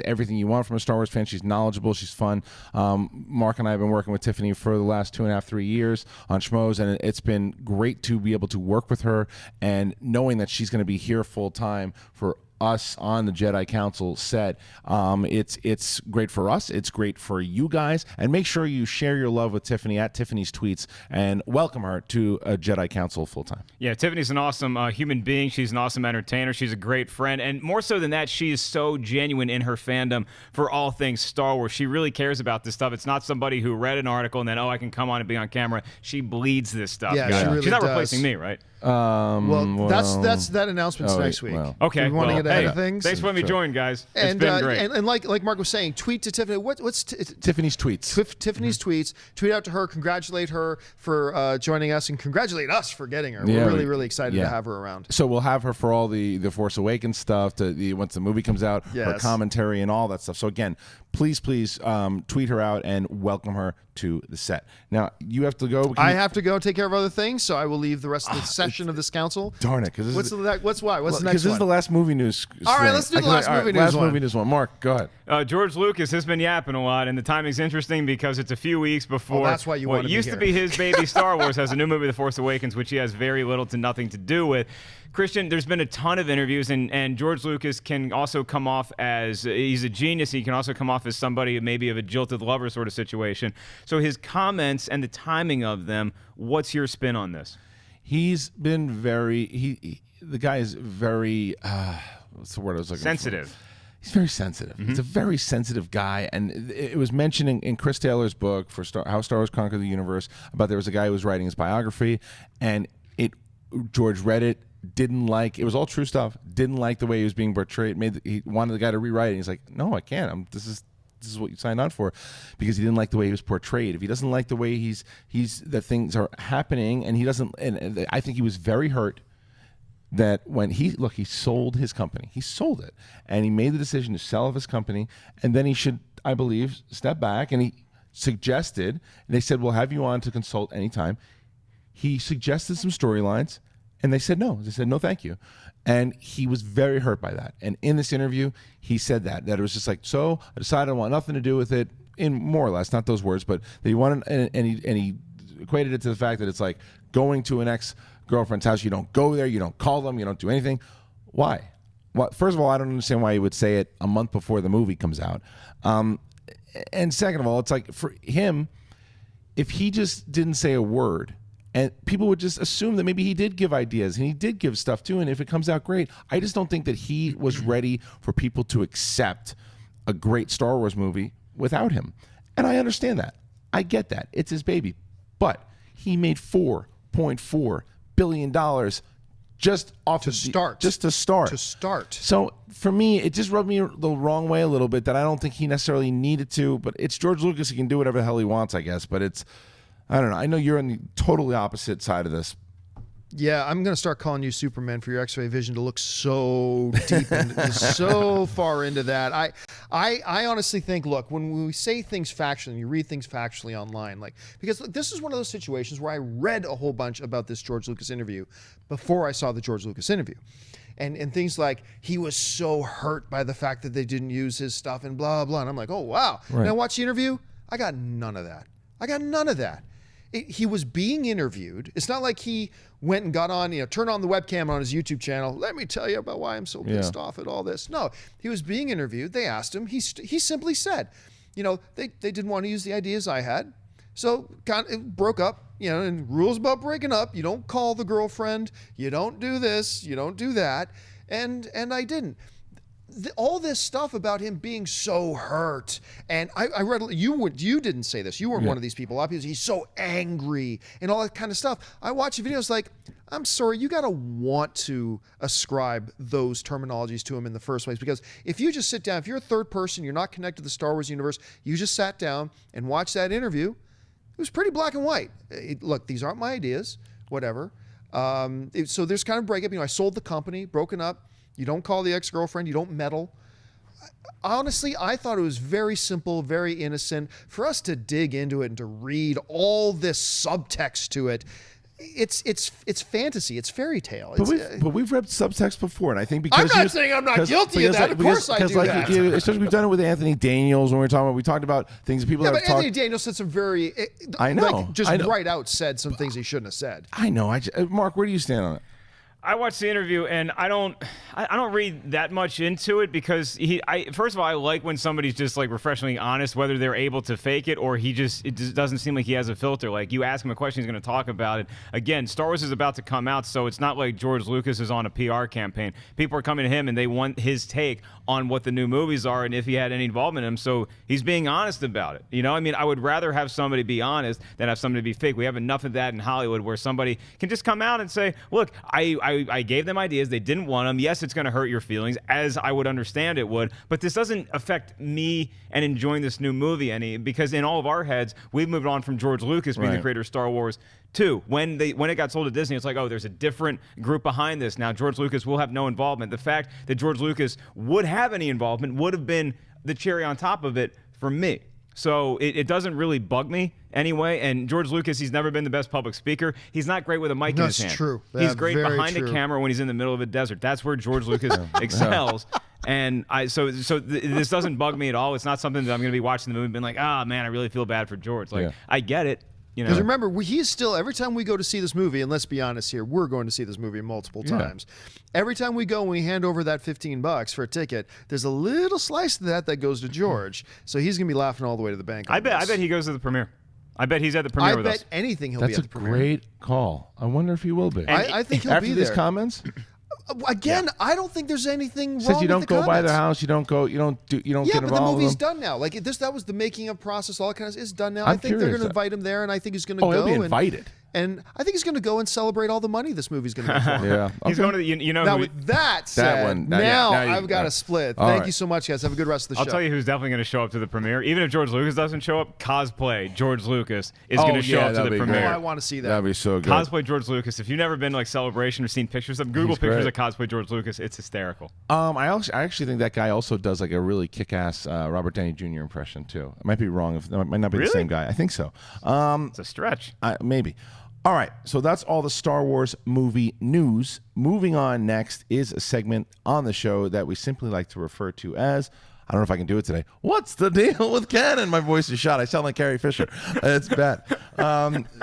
everything you want from a Star Wars fan. She's knowledgeable. She's fun. Mark and I have been working with Tiffany for the last 2.5, 3 years on Schmoes, and it's been great to be able to work with her, and knowing that she's going to be here full time for us on the Jedi Council set. It's great for us. It's great for you guys. And make sure you share your love with Tiffany at Tiffany's Tweets and welcome her to a Jedi Council full time. Yeah, Tiffany's an awesome human being. She's an awesome entertainer. She's a great friend. And more so than that, she is so genuine in her fandom for all things Star Wars. She really cares about this stuff. It's not somebody who read an article and then, I can come on and be on camera. She bleeds this stuff. Yeah, guys. she really She's not does. replacing me, right? That's that annauncement's next week. Well. Okay. We want to get ahead of things. Thanks for letting me join, guys. It's And been great. and like Mark was saying, tweet to Tiffany. What's Tiffany's Tweets. Tiffany's tweets. Tweet out to her. Congratulate her for joining us, and congratulate us for getting her. Yeah, We're really, really excited to have her around. So we'll have her for all the Force Awakens stuff, once the movie comes out, her commentary and all that stuff. So again, please tweet her out and welcome her to the set. Now, you have to go. I have to go take care of other things, so I will leave the rest of the session of this council. Darn it. What's the next one? Because this is the last movie news. All right, let's do the last movie news one. Mark, go ahead. George Lucas has been yapping a lot, and the timing's interesting because it's a few weeks before that's why you what want to be used here. to be his baby Star Wars has a new movie, The Force Awakens, which he has very little to nothing to do with. Kristian, there's been a ton of interviews, and George Lucas can also come off as, he's a genius. He can also come off as somebody maybe of a jilted lover sort of situation. So his comments and the timing of them, what's your spin on this? He's been the guy is very, what's the word I was looking for? Sensitive. He's very sensitive. Mm-hmm. He's a very sensitive guy, and it was mentioned in Chris Taylor's book for How Star Wars Conquered the Universe about there was a guy who was writing his biography, and George read it, didn't like it was all true stuff, didn't like the way he was being portrayed, he wanted the guy to rewrite it. He's like, no, I can't. This is what you signed on for, because he didn't like the way he was portrayed. If he doesn't like the way that things are happening, and he doesn't, and I think he was very hurt that when he sold his company. He sold it, and he made the decision to sell off his company, and then he should, I believe, stepped back and he suggested, and they said, we'll have you on to consult anytime. He suggested some storylines, and they said no. They said, no, thank you. And he was very hurt by that. And in this interview, he said that it was just like, so I decided I want nothing to do with it, in more or less, not those words, but that he wanted, and he equated it to the fact that it's like going to an ex-girlfriend's house. You don't go there, you don't call them, you don't do anything. Why? Well, first of all, I don't understand why he would say it a month before the movie comes out. And second of all, it's like for him, if he just didn't say a word, and people would just assume that maybe he did give ideas and he did give stuff too, and if it comes out great, I just don't think that he was ready for people to accept a great Star Wars movie without him. And I understand that. I get that. It's his baby. But he made $4.4 billion just off to start. Just to start. To start. So for me, it just rubbed me the wrong way a little bit that I don't think he necessarily needed to, but it's George Lucas. He can do whatever the hell he wants, I guess. But it's, I don't know. I know you're on the totally opposite side of this. Yeah, I'm going to start calling you Superman for your X-ray vision to look so deep and so far into that. I honestly think, look, when we say things factually, you read things factually online, like, because look, this is one of those situations where I read a whole bunch about this George Lucas interview before I saw the George Lucas interview. And things like he was so hurt by the fact that they didn't use his stuff and blah, blah. And I'm like, oh, wow. Right. And I watched the interview. I got none of that. He was being interviewed. It's not like he went and got on, turned on the webcam on his YouTube channel. Let me tell you about why I'm so pissed off at all this. No, he was being interviewed. They asked him. He simply said, they didn't want to use the ideas I had. So it broke up, and rules about breaking up. You don't call the girlfriend. You don't do this. You don't do that. And I didn't. All this stuff about him being so hurt, and I read you didn't say this. You weren't one of these people. He's so angry and all that kind of stuff. I watch the videos like, I'm sorry, you got to want to ascribe those terminologies to him in the first place, because if you just sit down, if you're a third person, you're not connected to the Star Wars universe, you just sat down and watched that interview, it was pretty black and white. Look, these aren't my ideas, whatever. So there's kind of breakup. I sold the company, broken up. You don't call the ex-girlfriend. You don't meddle. Honestly, I thought it was very simple, very innocent. For us to dig into it and to read all this subtext to it, it's fantasy. It's fairy tale. But we've read subtext before, and I think because I'm not saying I'm not guilty of that. Of course I do that. Especially we've done it with Anthony Daniels when we talked about things that people have talked. Anthony Daniels said some very, I know, right out said some things he shouldn't have said. I know. Mark, where do you stand on it? I watched the interview and I don't read that much into it because first of all, I like when somebody's just like refreshingly honest, whether they're able to fake it or it just doesn't seem like he has a filter. Like you ask him a question, he's going to talk about it. Again, Star Wars is about to come out, so it's not like George Lucas is on a PR campaign. People are coming to him and they want his take on what the new movies are and if he had any involvement in them. So he's being honest about it. I would rather have somebody be honest than have somebody be fake. We have enough of that in Hollywood where somebody can just come out and say, look, I gave them ideas. They didn't want them. Yes, it's going to hurt your feelings, as I would understand it would. But this doesn't affect me and enjoying this new movie any, because in all of our heads, we've moved on from George Lucas being the creator of Star Wars too. When it got sold to Disney, it's like, oh, there's a different group behind this. Now, George Lucas will have no involvement. The fact that George Lucas would have any involvement would have been the cherry on top of it for me. So it doesn't really bug me anyway. And George Lucas, he's never been the best public speaker. He's not great with a mic in his hand. That's true. He's great behind a camera when he's in the middle of a desert. That's where George Lucas excels. And this doesn't bug me at all. It's not something that I'm going to be watching the movie and being like, ah, man, I really feel bad for George. Like, I get it. Because remember, he's still, every time we go to see this movie, and let's be honest here, we're going to see this movie multiple times. Every time we go and we hand over that $15 for a ticket, there's a little slice of that goes to George. So he's going to be laughing all the way to the bank. I bet he goes to the premiere. I bet he's at the premiere with us. I bet anything he'll be at the premiere. That's a great call. I wonder if he will be. I think he'll be there. After these comments? Again, I don't think there's anything wrong Says you don't with the go by comments. the house. You don't get involved. Yeah, but the movie's done now. Like that was the making of process. All that kind of is done now. I think they're going to invite him there, and I think he's going to go. He'll be invited. and I think he's going to go and celebrate all the money this movie's going to make for him. Yeah. He's going to the, you know, Now, who, with that said, one. now Now you- I've got a split. All Thank right. you so much, guys. Have a good rest of the I'll show. tell you who's definitely going to show up to the premiere. Even if George Lucas doesn't show up, cosplay George Lucas is going to show up to that'd the be Oh, premiere. I want to see that. That'd be so good. Cosplay George Lucas. If you've never been to like Celebration or seen pictures of Google He's pictures great. of cosplay George Lucas, it's hysterical. I actually think that guy also does like a really kick-ass Robert Downey Jr. impression too. I might be wrong. It might not be the Really? same guy. I think so. It's a stretch. Maybe. All right, so that's all the Star Wars movie news. Moving on next is a segment on the show that we simply like to refer to as, I don't know if I can do it today, What's the Deal with Canon? My voice is shot. I sound like Carrie Fisher. It's bad.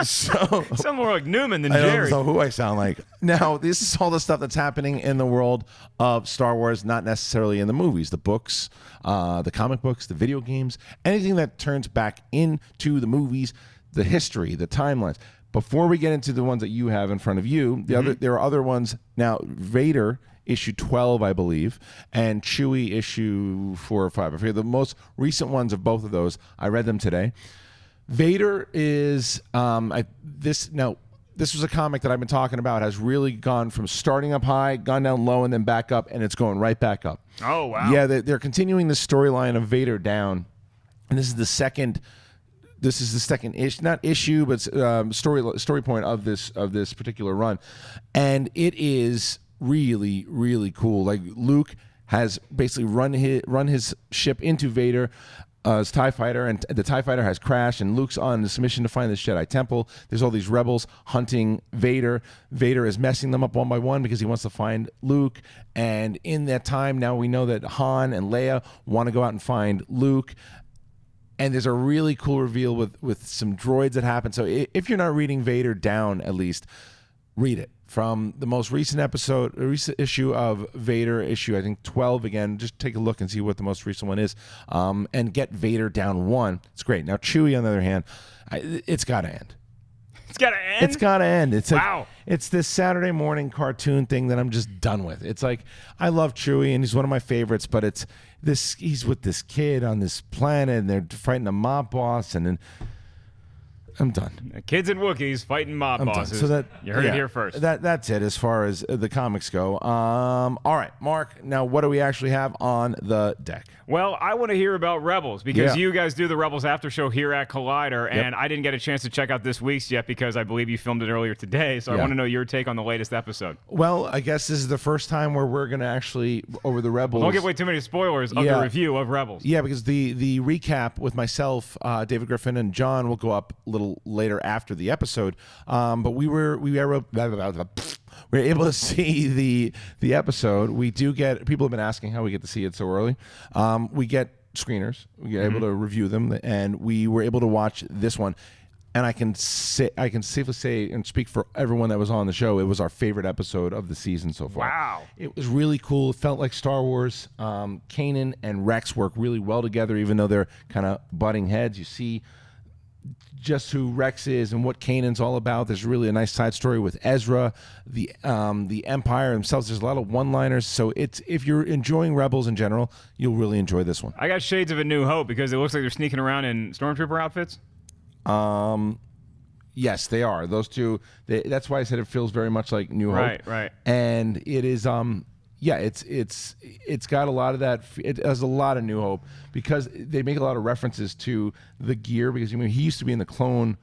So Sound more like Newman than I Jerry. don't know who I sound like. Now, this is all the stuff that's happening in the world of Star Wars, not necessarily in the movies, the books, the comic books, the video games, anything that turns back into the movies, the history, the timelines. Before we get into the ones that you have in front of you, there are other ones. Now, Vader issue 12, I believe, and Chewie issue 4 or 5. I forget the most recent ones of both of those. I read them today. Vader is this was a comic that I've been talking about, has really gone from starting up high, gone down low, and then back up, and it's going right back up. Oh, wow. Yeah, they're continuing the storyline of Vader down, and this is the second. This is the second issue, but story point of this particular run, and it is really, really cool. Like Luke has basically run his ship into Vader. His TIE fighter, and the TIE fighter has crashed, and Luke's on this mission to find this Jedi temple. There's all these rebels hunting Vader. Vader is messing them up one by one because he wants to find Luke. And in that time, now we know that Han and Leia want to go out and find Luke. And there's a really cool reveal with some droids that happen. So if you're not reading Vader down, at least read it. From the most recent issue of Vader, issue I think 12 again. Just take a look and see what the most recent one is, and get Vader down 1. It's great. Now Chewie, on the other hand, it's got to end. It's got to end. It's got to end. It's Wow. like, it's this Saturday morning cartoon thing that I'm just done with. It's like, I love Chewie and he's one of my favorites, but it's this. He's with this kid on this planet and they're fighting a mob boss, and then I'm done. Kids and Wookiees fighting mob I'm done. bosses. So that you heard yeah, it here first. That's it as far as the comics go. All right, Mark. Now, what do we actually have on the deck? Well, I want to hear about Rebels because Yeah. you guys do the Rebels After Show here at Collider, and I didn't get a chance to check out this week's yet because I believe you filmed it earlier today. So I Yeah. want to know your take on the latest episode. Well, I guess this is the first time where we're going to actually over the Rebels. Don't give away too many spoilers of the review of Rebels. Yeah, because the recap with myself, David Griffin, and John will go up a little later after the episode. But we were able to see the episode. We do get people have been asking how we get to see it so early. We get screeners. We get able to review them, and we were able to watch this one. And I can safely say and speak for everyone that was on the show, it was our favorite episode of the season so far. Wow. It was really cool. It felt like Star Wars. Kanan and Rex work really well together, even though they're kind of butting heads. You see just who Rex is and what Kanan's all about. There's really a nice side story with Ezra, the Empire themselves. There's a lot of one-liners. So if you're enjoying Rebels in general, you'll really enjoy this one. I got shades of A New Hope because it looks like they're sneaking around in Stormtrooper outfits. Yes, they are. Those two. That's why I said it feels very much like New Hope. Right. And it is. Yeah, it's got a lot of that. It has a lot of New Hope because they make a lot of references to the gear because he used to be in the clone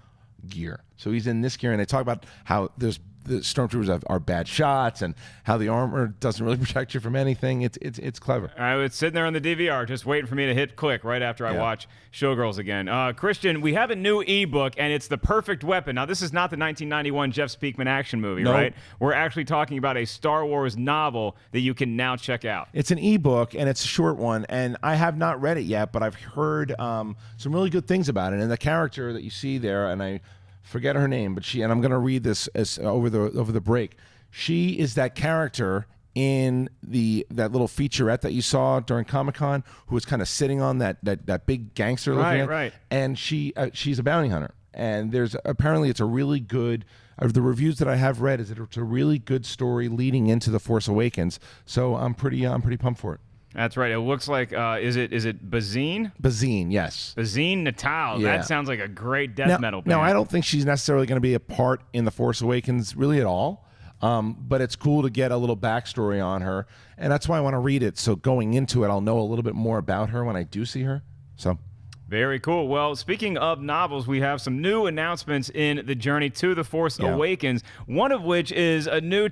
gear, so he's in this gear, and they talk about how the stormtroopers are bad shots and how the armor doesn't really protect you from anything. It's clever. I was sitting there on the DVR just waiting for me to hit click right after I watch Showgirls again. Kristian, we have a new ebook, and it's The Perfect Weapon. Now, this is not the 1991 Jeff Speakman action movie, Nope. right? We're actually talking about a Star Wars novel that you can now check out. It's an ebook, and it's a short one, and I have not read it yet, but I've heard some really good things about it. And the character that you see there, and I forget her name, but I'm going to read this as over the break. She is that character in that little featurette that you saw during Comic-Con, who was kind of sitting on that big gangster looking at. Right. And she's a bounty hunter, and apparently it's a really good. Of the reviews that I have read, is that it's a really good story leading into The Force Awakens. So I'm pretty pumped for it. That's right. It looks like is it Bazine? Bazine, yes. Bazine Natal. Yeah. That sounds like a great death metal band. Now, I don't think she's necessarily going to be a part in The Force Awakens really at all. But it's cool to get a little backstory on her, and that's why I want to read it. So going into it, I'll know a little bit more about her when I do see her. So. Very cool. Well, speaking of novels, we have some new announcements in the journey to The Force Awakens, one of which is a new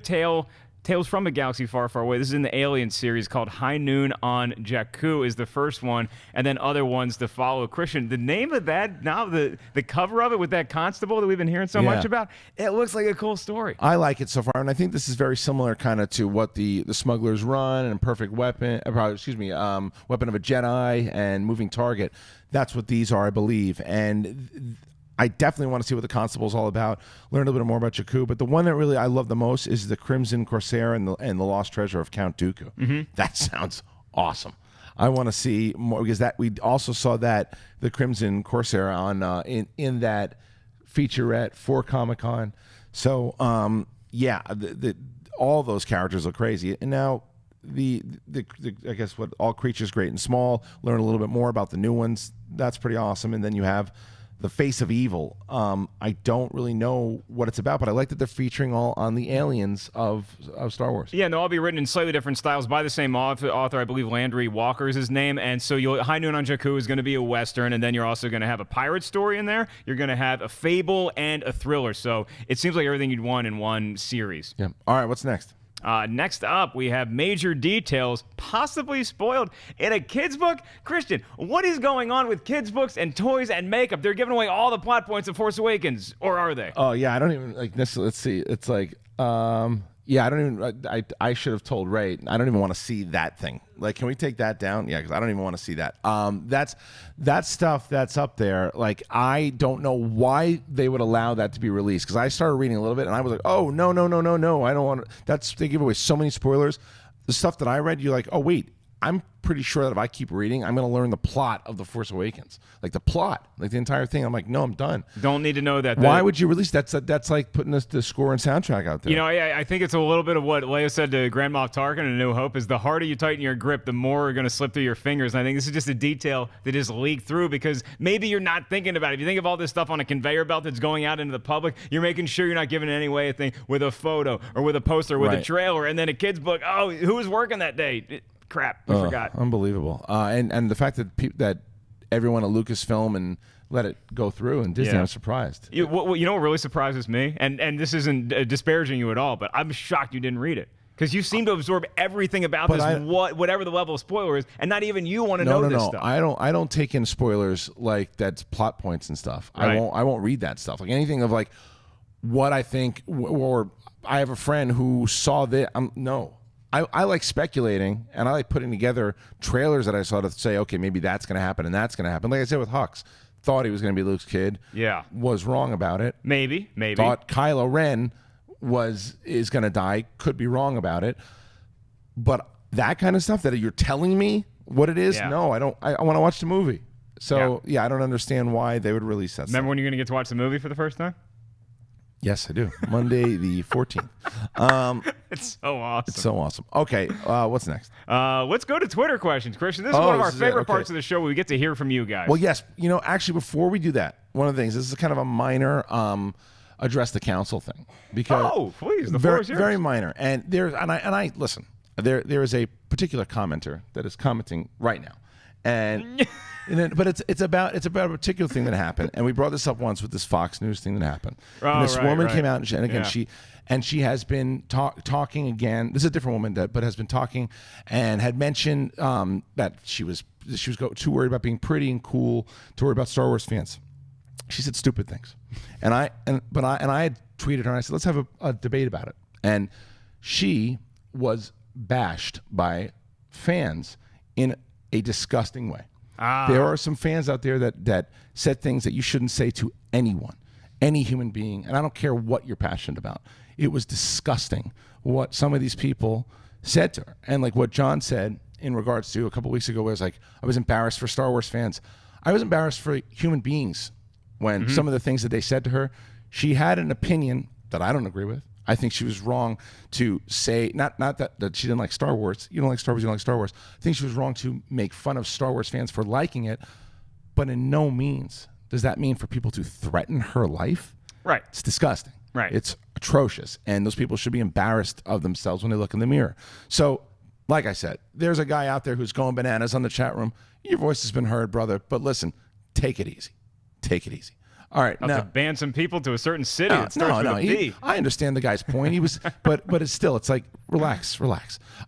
Tales from a Galaxy Far, Far Away. This is in the Alien series called High Noon on Jakku is the first one, and then other ones to follow. Kristian, the name of that now, the cover of it with that constable that we've been hearing so much about, it looks like a cool story. I like it so far, and I think this is very similar kind of to what the Smugglers Run and Perfect Weapon, Weapon of a Jedi and Moving Target. That's what these are, I believe, and I definitely want to see what the Constable is all about, learn a little bit more about Jakku, but the one that really I love the most is the Crimson Corsair and the Lost Treasure of Count Dooku. Mm-hmm. That sounds awesome. I want to see more, because that we also saw that the Crimson Corsair on in that featurette for Comic-Con. So all those characters look crazy. And now the I guess what all creatures great and small, learn a little bit more about the new ones. That's pretty awesome. And then you have the Face of Evil. I don't really know what it's about, but I like that they're featuring all on the aliens of Star Wars. Yeah, and they'll all be written in slightly different styles by the same author. I believe Landry Walker is his name. And so High Noon on Jakku is going to be a Western, and then you're also going to have a pirate story in there. You're going to have a fable and a thriller. So it seems like everything you'd want in one series. Yeah. All right, what's next? Next up, we have major details possibly spoiled in a kid's book. Kristian, what is going on with kids' books and toys and makeup? They're giving away all the plot points of Force Awakens, or are they? Oh, yeah, I don't even, like, let's see. It's like, yeah, I don't even, I should have told Ray, I don't even want to see that thing. Like, can we take that down? Yeah, because I don't even want to see that. That stuff that's up there, like, I don't know why they would allow that to be released. Because I started reading a little bit, and I was like, oh, no, I don't want to. They give away so many spoilers. The stuff that I read, you're like, oh, wait, I'm pretty sure that if I keep reading, I'm going to learn the plot of The Force Awakens. Like the plot, like the entire thing. I'm like, no, I'm done. Don't need to know that. Why would you release that? That's like putting the score and soundtrack out there. You know, I think it's a little bit of what Leia said to Grand Moff Tarkin in A New Hope is the harder you tighten your grip, the more are going to slip through your fingers. And I think this is just a detail that just leaked through because maybe you're not thinking about it. If you think of all this stuff on a conveyor belt that's going out into the public, you're making sure you're not giving it away a thing with a photo or with a poster or with a trailer and then a kid's book. Oh, who was working that day? Crap, we forgot. Unbelievable. And the fact that that everyone at Lucasfilm and let it go through, and Disney, I'm surprised. You know what really surprises me? And this isn't disparaging you at all, but I'm shocked you didn't read it. Because you seem to absorb everything about whatever the level of spoiler is, and not even you want to know this stuff. I don't take in spoilers like that's plot points and stuff. Right. I won't read that stuff. Like anything of like what I think, or I have a friend who saw that. No. I like speculating, and I like putting together trailers that I saw to say, okay, maybe that's going to happen and that's going to happen. Like I said with Hux, thought he was going to be Luke's kid. Yeah. Was wrong about it. Maybe. Thought Kylo Ren is going to die. Could be wrong about it. But that kind of stuff that you're telling me what it is, no, I don't. I want to watch the movie. So, I don't understand why they would release that Remember when you're going to get to watch the movie for the first time? Yes, I do. Monday the 14th. It's so awesome. It's so awesome. Okay, what's next? Let's go to Twitter questions, Kristian. This is one of our favorite parts of the show where we get to hear from you guys. Well, yes. Actually, before we do that, one of the things, this is kind of a minor address the council thing. Because please, the floor is yours. Very minor. And I listen, there is a particular commenter that is commenting right now. But it's about a particular thing that happened, and we brought this up once with this Fox News thing that happened. And this woman came out, and she has been talking again. This is a different woman but has been talking and had mentioned that she was too worried about being pretty and cool, to worry about Star Wars fans. She said stupid things, and I had tweeted her and I said let's have a debate about it, and she was bashed by fans in a disgusting way. There are some fans out there that said things that you shouldn't say to anyone, any human being, and I don't care what you're passionate about. It was disgusting what some of these people said to her. And like what John said in regards to a couple weeks ago was like, I was embarrassed for Star Wars fans. I was embarrassed for human beings when some of the things that they said to her, she had an opinion that I don't agree with. I think she was wrong to say, not that she didn't like Star Wars. You don't like Star Wars, you don't like Star Wars. I think she was wrong to make fun of Star Wars fans for liking it, but in no means does that mean for people to threaten her life. Right. It's disgusting. Right. It's atrocious, and those people should be embarrassed of themselves when they look in the mirror. So, like I said, there's a guy out there who's going bananas on the chat room. Your voice has been heard, brother, but listen, take it easy. Take it easy. All right, Now, to ban some people to a certain city. It starts with a B. I understand the guy's point. He was, but it's like relax.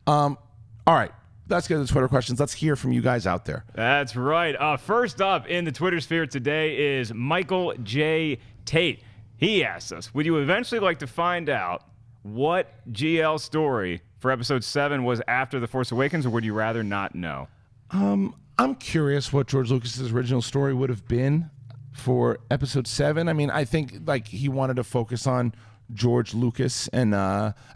All right, let's get to the Twitter questions. Let's hear from you guys out there. That's right. First up in the Twitter sphere today is Michael J. Tate. He asks us, would you eventually like to find out what GL story for Episode 7 was after The Force Awakens, or would you rather not know? I'm curious what George Lucas's original story would have been for Episode 7. I mean, I think like he wanted to focus on George Lucas and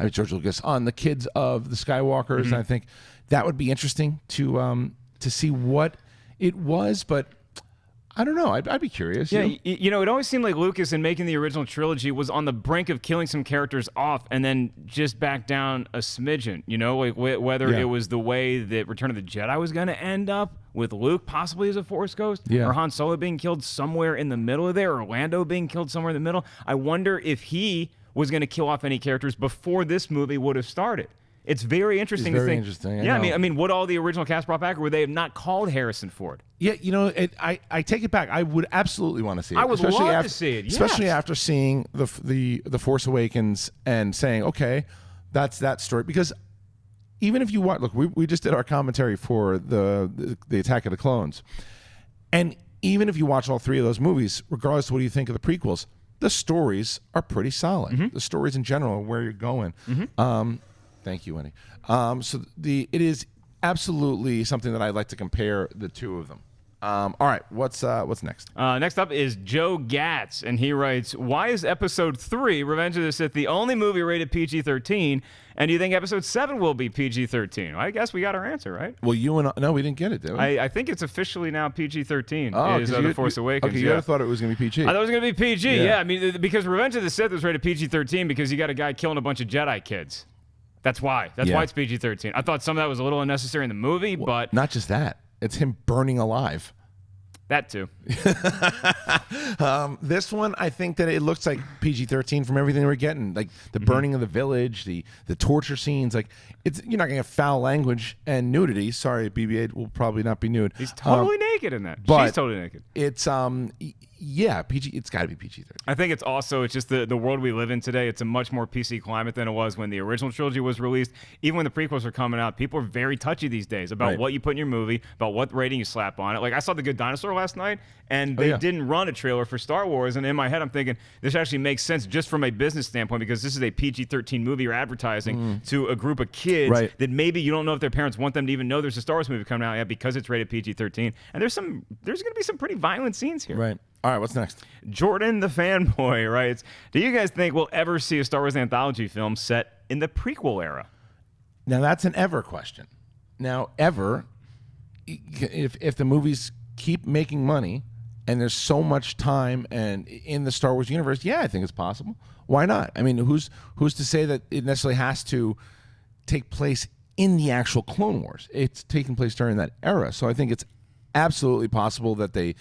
George Lucas on the kids of the Skywalkers. Mm-hmm. I think that would be interesting to see what it was, but I don't know. I'd be curious. Yeah, you know? it always seemed like Lucas, in making the original trilogy, was on the brink of killing some characters off and then just back down a smidgen. You know, like whether it was the way that Return of the Jedi was going to end up with Luke possibly as a Force ghost, or Han Solo being killed somewhere in the middle of there, or Lando being killed somewhere in the middle. I wonder if he was going to kill off any characters before this movie would have started. It's very interesting to think. Interesting. I mean, would all the original cast brought back, or would they have not called Harrison Ford? Yeah, you know, I take it back. I would absolutely want to see it. I would love to see it. Yes. Especially after seeing the Force Awakens and saying, okay, that's that story. Because even if you watch, look, we just did our commentary for the Attack of the Clones, and even if you watch all three of those movies, regardless of what you think of the prequels, the stories are pretty solid. Mm-hmm. The stories in general, where you're going. Mm-hmm. Thank you, Winnie. So it is absolutely something that I'd like to compare the two of them. All right, what's next? Next up is Joe Gatz, and he writes, why is Episode 3, Revenge of the Sith, the only movie rated PG-13, and do you think Episode 7 will be PG-13? Well, I guess we got our answer, right? Well, no, we didn't get it, did we? I think it's officially now PG-13, is The Force Awakens. Okay, you would have thought it was going to be PG. I thought it was going to be PG, yeah. I mean, because Revenge of the Sith was rated PG-13 because you got a guy killing a bunch of Jedi kids. That's why. That's why it's PG-13. I thought some of that was a little unnecessary in the movie, but... Not just that. It's him burning alive. That too. This one, I think that it looks like PG-13 from everything we're getting. Like the burning of the village, the torture scenes. Like you're not going to have foul language and nudity. Sorry, BB-8 will probably not be nude. He's totally naked in that. But she's totally naked. It's PG. It's got to be PG-13. I think it's just the world we live in today. It's a much more PC climate than it was when the original trilogy was released. Even when the prequels were coming out, people are very touchy these days about what you put in your movie, about what rating you slap on it. Like I saw The Good Dinosaur last night, and they didn't run a trailer for Star Wars, and in my head I'm thinking this actually makes sense just from a business standpoint, because this is a PG-13 movie you're advertising to a group of kids that maybe you don't know if their parents want them to even know there's a Star Wars movie coming out yet because it's rated PG-13. And there's going to be some pretty violent scenes here. Right. All right, what's next? Jordan the fanboy writes, do you guys think we'll ever see a Star Wars anthology film set in the prequel era? Now, that's an ever question. Now, ever, if the movies keep making money and there's so much time and in the Star Wars universe, yeah, I think it's possible. Why not? I mean, who's to say that it necessarily has to take place in the actual Clone Wars? It's taking place during that era. So I think it's absolutely possible that they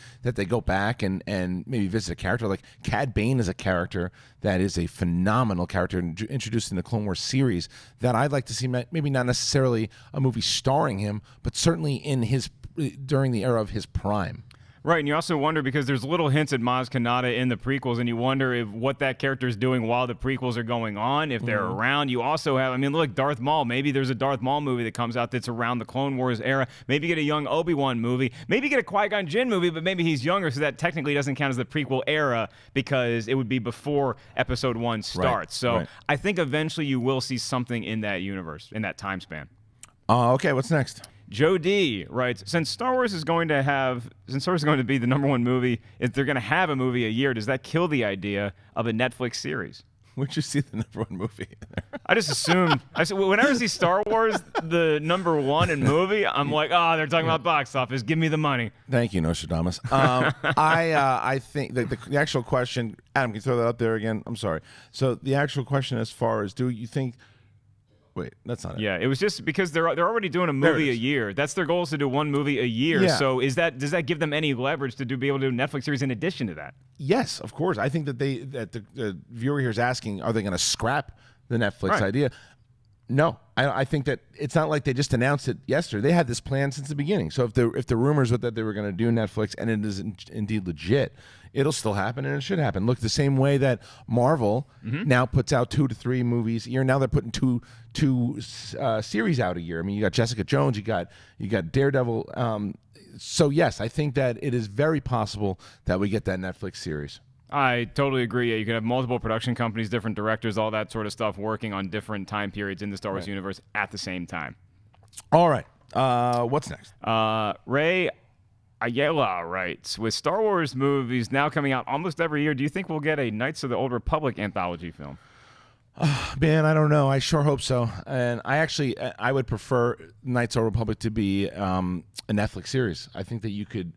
go back and maybe visit a character like Cad Bane is a character that is a phenomenal character introduced in the Clone Wars series that I'd like to see, maybe not necessarily a movie starring him, but certainly during the era of his prime. Right, and you also wonder, because there's little hints at Maz Kanata in the prequels, and you wonder what that character is doing while the prequels are going on, if they're around. You also have, look, Darth Maul. Maybe there's a Darth Maul movie that comes out that's around the Clone Wars era. Maybe get a young Obi-Wan movie. Maybe get a Qui-Gon Jinn movie, but maybe he's younger, so that technically doesn't count as the prequel era because it would be before Episode 1 starts. So I think eventually you will see something in that universe, in that time span. Okay, what's next? Joe D writes, since Star Wars is going to be the #1 movie, if they're going to have a movie a year, does that kill the idea of a Netflix series? Where'd you see the #1 movie? I just assumed. Whenever I see Star Wars, the #1 in movie, I'm like, oh, they're talking about box office. Give me the money. Thank you, Nostradamus. I think that the actual question, Adam, can you throw that up there again? I'm sorry. So the actual question, as far as, do you think? Wait, that's not it. Yeah, it was just because they're already doing a movie a year. That's their goal, is to do one movie a year. Yeah. So does that give them any leverage to be able to do a Netflix series in addition to that? Yes, of course. I think that the viewer here is asking, are they going to scrap the Netflix idea? No, I think that it's not like they just announced it yesterday. They had this plan since the beginning. So if the rumors were that they were going to do Netflix and it is indeed legit, it'll still happen and it should happen. Look, the same way that Marvel now puts out 2 to 3 movies a year. Now they're putting two series out a year. I mean, you got Jessica Jones, you got Daredevil. So yes, I think that it is very possible that we get that Netflix series. I totally agree. Yeah, you can have multiple production companies, different directors, all that sort of stuff, working on different time periods in the Star Wars universe at the same time. All right. What's next? Ray Ayala writes, with Star Wars movies now coming out almost every year, do you think we'll get a Knights of the Old Republic anthology film? Man, I don't know. I sure hope so. And I would prefer Knights of the Republic to be a Netflix series. I think that you could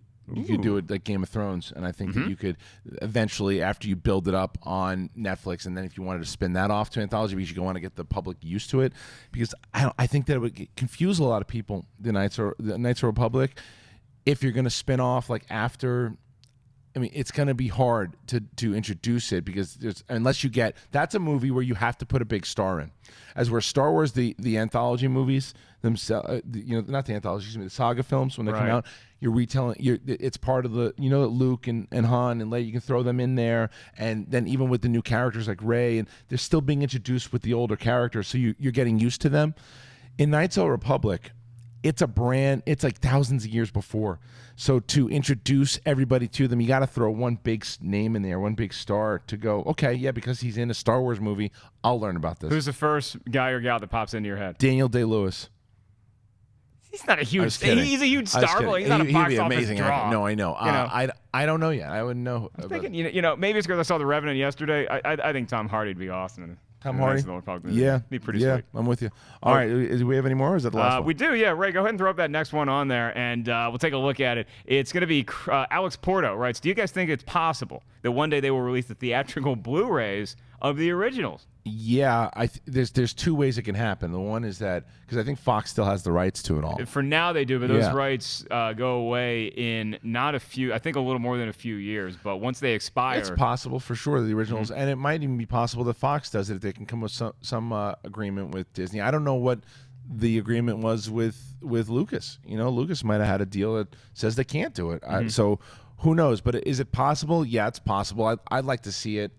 do it like Game of Thrones, and I think that you could eventually, after you build it up on Netflix, and then if you wanted to spin that off to anthology, because you want to get the public used to it, because I think that it would confuse a lot of people. The Knights of the Republic, if you're going to spin off like after. I mean, it's going to be hard to introduce it, because unless you get, that's a movie where you have to put a big star in. As where Star Wars, the anthology movies themselves, not the anthology, excuse me, the saga films, when they come out, you're retelling. It's part of the, Luke and Han and Leia. You can throw them in there, and then even with the new characters like Rey, and they're still being introduced with the older characters, so you're getting used to them. In Knights of the Republic, it's a brand. It's like thousands of years before. So to introduce everybody to them, you got to throw one big name in there, one big star to go, okay, yeah, because he's in a Star Wars movie, I'll learn about this. Who's the first guy or gal that pops into your head? Daniel Day-Lewis. He's not a huge star. He's a huge star, but he's not a box office amazing draw. No, I know. I don't know yet. I wouldn't know. I'm thinking, maybe it's because I saw The Revenant yesterday. I think Tom Hardy would be awesome. Tom Hardy? Yeah. Be pretty sweet. I'm with you. All right. Do we have any more, or is that the last one? We do, yeah. Ray, go ahead and throw up that next one on there, and we'll take a look at it. It's going to be Alex Porto writes, do you guys think it's possible that one day they will release the theatrical Blu-rays of the originals? Yeah, there's 2 ways it can happen. The one is that, because I think Fox still has the rights to it all. For now they do, but those rights go away in not a few, I think a little more than a few years, but once they expire. It's possible for sure, the originals, and it might even be possible that Fox does it if they can come with some agreement with Disney. I don't know what the agreement was with Lucas. Lucas might have had a deal that says they can't do it. So who knows? But is it possible? Yeah, it's possible. I'd like to see it.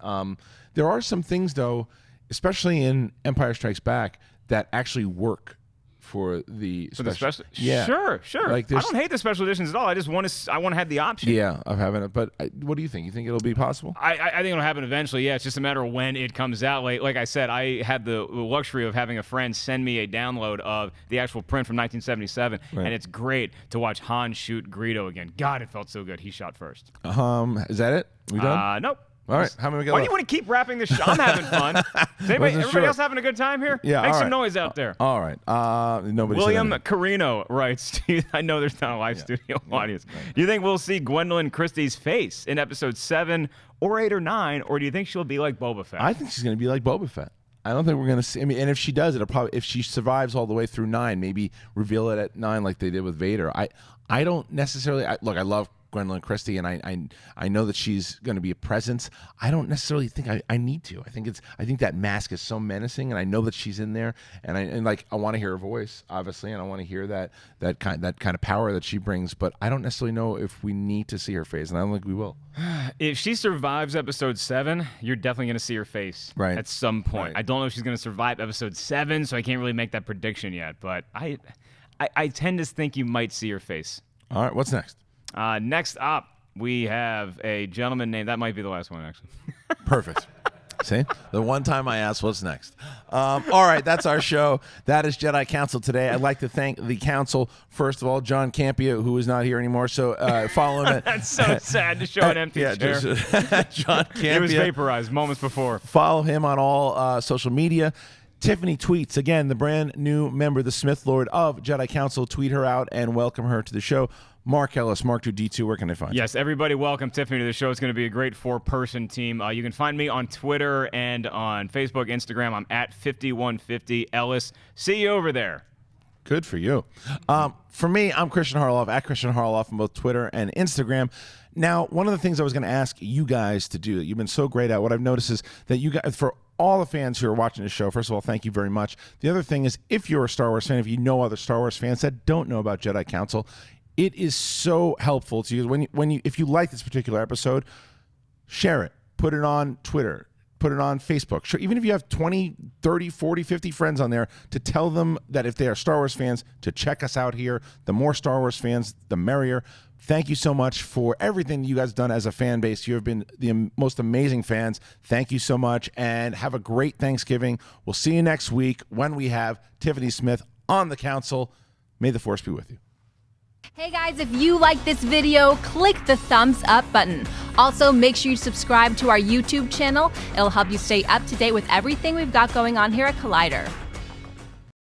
There are some things, though, especially in Empire Strikes Back, that actually work for the special. Yeah, sure. Like I don't hate the special editions at all. I just want to have the option. Yeah, of having it. But what do you think? You think it'll be possible? I think it'll happen eventually. Yeah, it's just a matter of when it comes out. Like I said, I had the luxury of having a friend send me a download of the actual print from 1977, and it's great to watch Han shoot Greedo again. God, it felt so good. He shot first. Is that it? We done? Nope. All right, how many we got? Why do you want to keep wrapping this show? I'm having fun. Is everybody else having a good time here? Yeah, Make some noise out there. All right. Nobody. William Carino writes, I know there's not a live studio audience. Do you think we'll see Gwendolyn Christie's face in episode 7 or 8 or 9, or do you think she'll be like Boba Fett? I think she's going to be like Boba Fett. I don't think we're going to see. I mean, and if she does, it'll probably, if she survives all the way through 9, maybe reveal it at 9 like they did with Vader. I don't necessarily. Look, I love Gwendolyn Christie, and I know that she's going to be a presence. I don't necessarily think I need to. I think that mask is so menacing, and I know that she's in there, and I want to hear her voice, obviously, and I want to hear that kind of power that she brings. But I don't necessarily know if we need to see her face, and I don't think we will. If she survives episode 7, you're definitely going to see her face at some point. I don't know if she's going to survive episode 7, so I can't really make that prediction yet. But I tend to think you might see her face. All right, what's next? Next up, we have a gentleman named, that might be the last one, actually. Perfect. See? The one time I asked what's next. All right, that's our show. That is Jedi Council today. I'd like to thank the council, first of all, John Campia, who is not here anymore. So follow him. That's so sad to show an empty chair. John Campia. It was vaporized moments before. Follow him on all social media. Tiffany Tweets, again, the brand new member, the Smith Lord of Jedi Council. Tweet her out and welcome her to the show. Mark Ellis, Mark2D2, where can they find you? Yes, everybody welcome Tiffany to the show. It's going to be a great four-person team. You can find me on Twitter and on Facebook, Instagram. I'm at 5150 Ellis. See you over there. Good for you. For me, I'm Kristian Harloff, at Kristian Harloff on both Twitter and Instagram. Now, one of the things I was going to ask you guys to do that you've been so great at, what I've noticed is that you guys, for all the fans who are watching the show, first of all, thank you very much. The other thing is, if you're a Star Wars fan, if you know other Star Wars fans that don't know about Jedi Council, it is so helpful to you. If you like this particular episode, share it. Put it on Twitter. Put it on Facebook. Sure, even if you have 20, 30, 40, 50 friends on there, to tell them that if they are Star Wars fans, to check us out here. The more Star Wars fans, the merrier. Thank you so much for everything you guys have done as a fan base. You have been the most amazing fans. Thank you so much, and have a great Thanksgiving. We'll see you next week when we have Tiffany Smith on the council. May the Force be with you. Hey guys, if you like this video, click the thumbs up button. Also, make sure you subscribe to our YouTube channel. It'll help you stay up to date with everything we've got going on here at Collider.